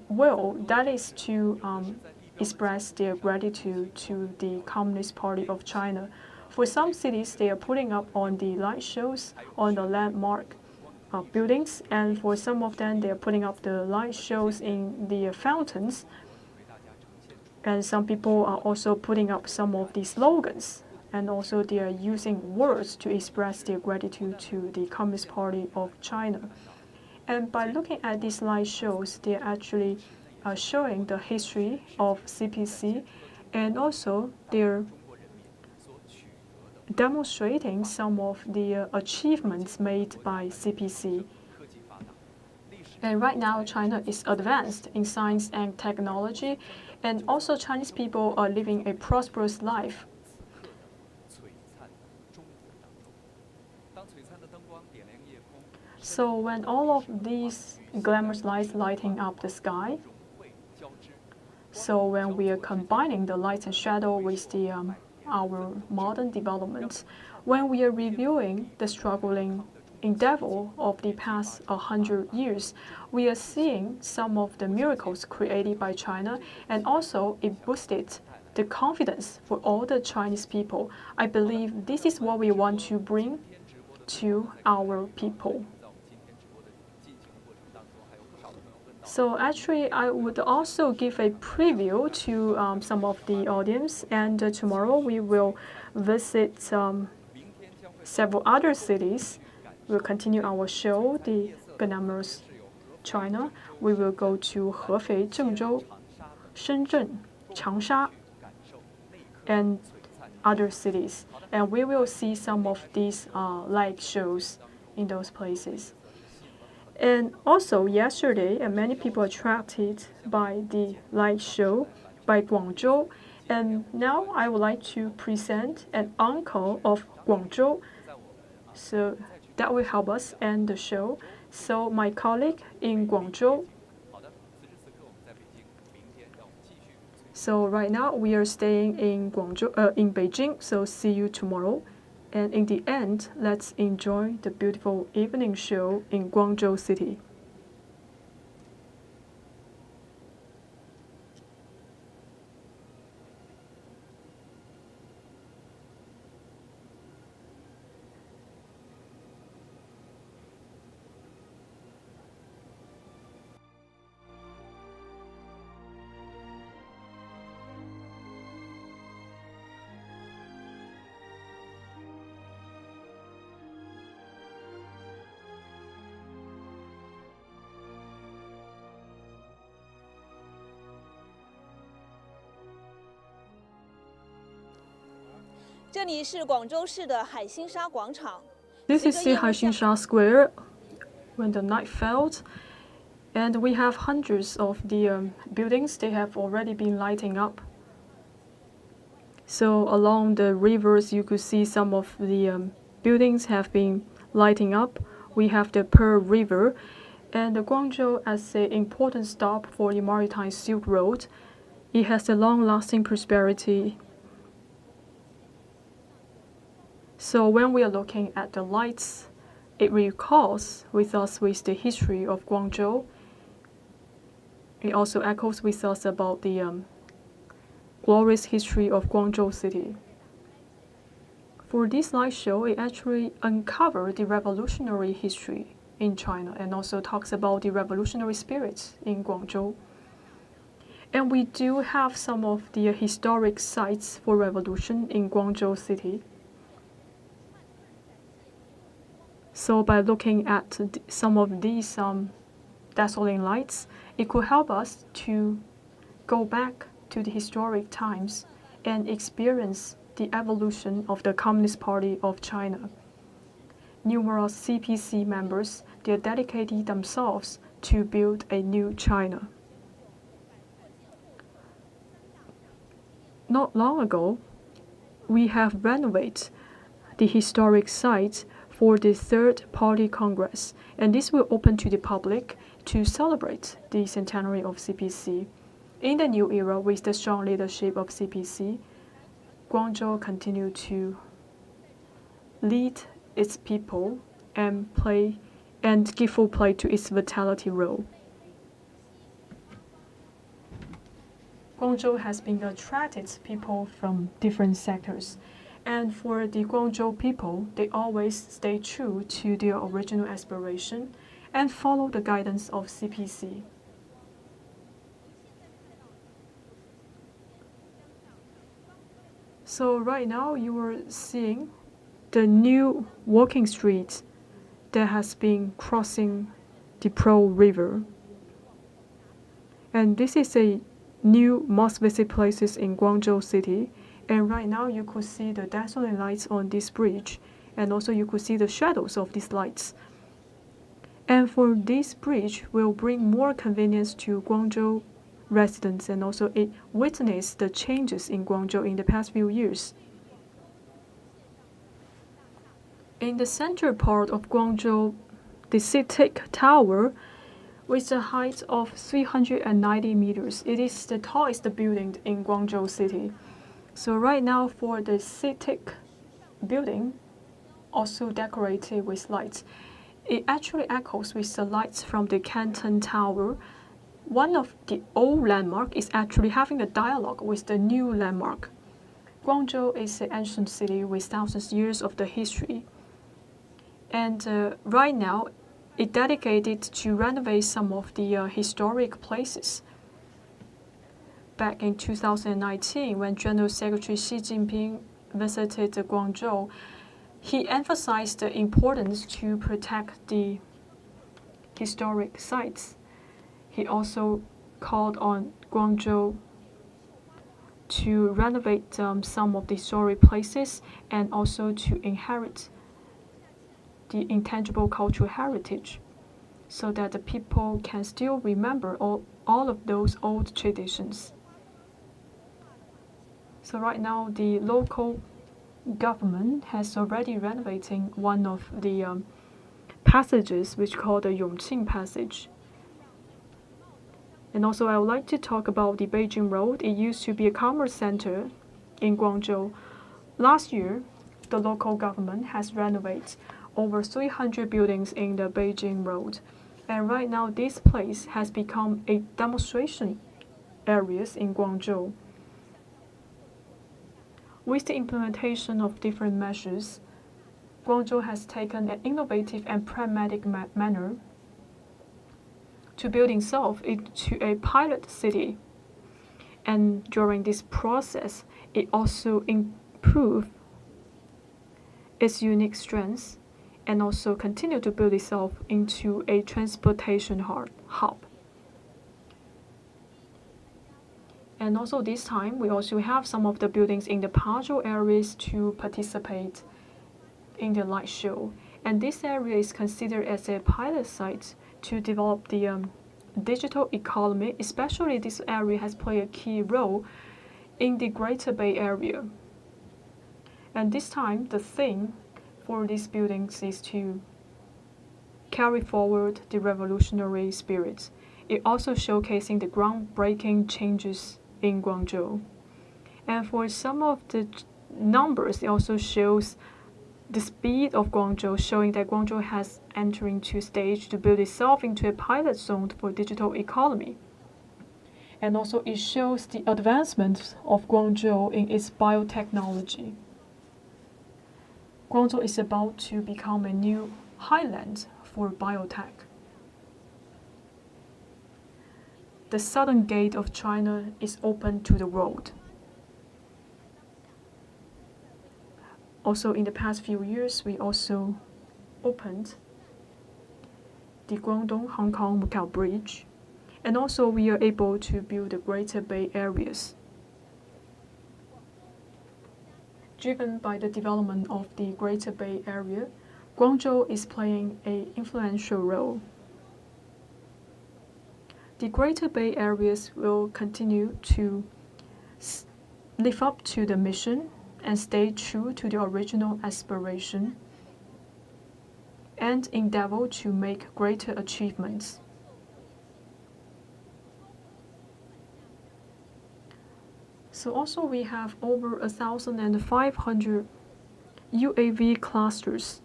will, that is to express their gratitude to the Communist Party of China. For some cities, they are putting up on the light shows on the landmark buildings, and for some of them, they are putting up the light shows in the fountains. And some people are also putting up some of the slogans, and also they are using words to express their gratitude to the Communist Party of China. And by looking at these light shows, they're actually showing the history of CPC, and also they're demonstrating some of the achievements made by CPC. And right now, China is advanced in science and technology, and also Chinese people are living a prosperous life. So when all of these glamorous lights lighting up the sky, so when we are combining the light and shadow with our modern developments, when we are reviewing the struggling endeavor of the past 100 years, we are seeing some of the miracles created by China, and also it boosted the confidence for all the Chinese people. I believe this is what we want to bring to our people. So actually, I would also give a preview to some of the audience, and tomorrow we will visit several other cities. We'll continue our show, the glamorous China. We will go to Hefei, Zhengzhou, Shenzhen, Changsha, and other cities. And we will see some of these light shows in those places. And also yesterday, many people attracted by the light show by Guangzhou. And now I would like to present an uncle of Guangzhou. So that will help us end the show. So my colleague in Guangzhou. So right now we are staying in Guangzhou, in Beijing. So see you tomorrow. And in the end, let's enjoy the beautiful evening show in Guangzhou City. This is the Haishinsha Square when the night fell, and we have hundreds of the buildings. They have already been lighting up. So along the rivers, you could see some of the buildings have been lighting up. We have the Pearl River, and the Guangzhou as an important stop for the Maritime Silk Road. It has a long-lasting prosperity. So when we are looking at the lights, it recalls with us with the history of Guangzhou. It also echoes with us about the glorious history of Guangzhou City. For this light show, it actually uncovered the revolutionary history in China and also talks about the revolutionary spirits in Guangzhou. And we do have some of the historic sites for revolution in Guangzhou City. So by looking at some of these dazzling lights, it could help us to go back to the historic times and experience the evolution of the Communist Party of China. Numerous CPC members, they dedicated themselves to build a new China. Not long ago, we have renovated the historic site for the Third Party Congress, and this will open to the public to celebrate the centenary of CPC. In the new era, with the strong leadership of CPC, Guangzhou continues to lead its people and give full play to its vitality role. Guangzhou has been attracted people from different sectors. And for the Guangzhou people, they always stay true to their original aspiration and follow the guidance of CPC. So right now you are seeing the new walking street that has been crossing the Pro River. And this is a new must-visit places in Guangzhou city. And right now you could see the dazzling lights on this bridge, and also you could see the shadows of these lights. And for this bridge will bring more convenience to Guangzhou residents, and also it witnessed the changes in Guangzhou in the past few years. In the center part of Guangzhou, the CITIC Tower, with a height of 390 meters, it is the tallest building in Guangzhou city. So right now for the CITIC building, also decorated with lights, it actually echoes with the lights from the Canton Tower. One of the old landmark is actually having a dialogue with the new landmark. Guangzhou is an ancient city with thousands of years of the history. And right now, it dedicated to renovate some of the historic places. Back in 2019, when General Secretary Xi Jinping visited Guangzhou, he emphasized the importance to protect the historic sites. He also called on Guangzhou to renovate some of the historic places and also to inherit the intangible cultural heritage, so that the people can still remember all of those old traditions. So right now, the local government has already renovating one of the passages, which called the Yongqing Passage. And also, I would like to talk about the Beijing Road. It used to be a commerce center in Guangzhou. Last year, the local government has renovated over 300 buildings in the Beijing Road. And right now, this place has become a demonstration areas in Guangzhou. With the implementation of different measures, Guangzhou has taken an innovative and pragmatic manner to build itself into a pilot city. And during this process, it also improved its unique strengths and also continue to build itself into a transportation hub. And also this time, we also have some of the buildings in the Pazhou areas to participate in the light show. And this area is considered as a pilot site to develop the digital economy. Especially this area has played a key role in the Greater Bay Area. And this time, the theme for these buildings is to carry forward the revolutionary spirit. It also showcasing the groundbreaking changes in Guangzhou. And for some of the numbers, it also shows the speed of Guangzhou, showing that Guangzhou has entering to stage to build itself into a pilot zone for digital economy. And also it shows the advancement of Guangzhou in its biotechnology. Guangzhou is about to become a new highland for biotech. The southern gate of China is open to the world. Also, in the past few years, we also opened the Guangdong-Hong Kong-Macau Bridge, and also we are able to build the Greater Bay Areas. Driven by the development of the Greater Bay Area, Guangzhou is playing an influential role. The Greater Bay Areas will continue to live up to the mission and stay true to the original aspiration and endeavor to make greater achievements. So also we have over 1,500 UAV clusters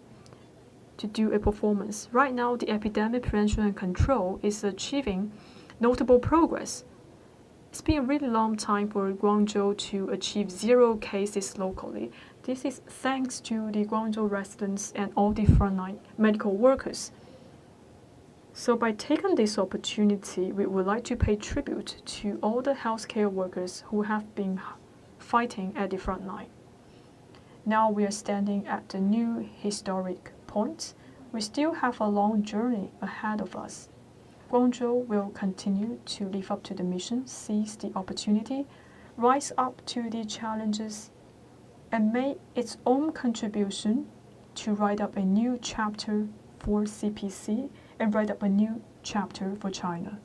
to do a performance. Right now, the epidemic prevention and control is achieving notable progress. It's been a really long time for Guangzhou to achieve 0 cases locally. This is thanks to the Guangzhou residents and all the frontline medical workers. So by taking this opportunity, we would like to pay tribute to all the healthcare workers who have been fighting at the front line. Now we are standing at a new historic point. We still have a long journey ahead of us. Guangzhou will continue to live up to the mission, seize the opportunity, rise up to the challenges, and make its own contribution to write up a new chapter for CPC and write up a new chapter for China.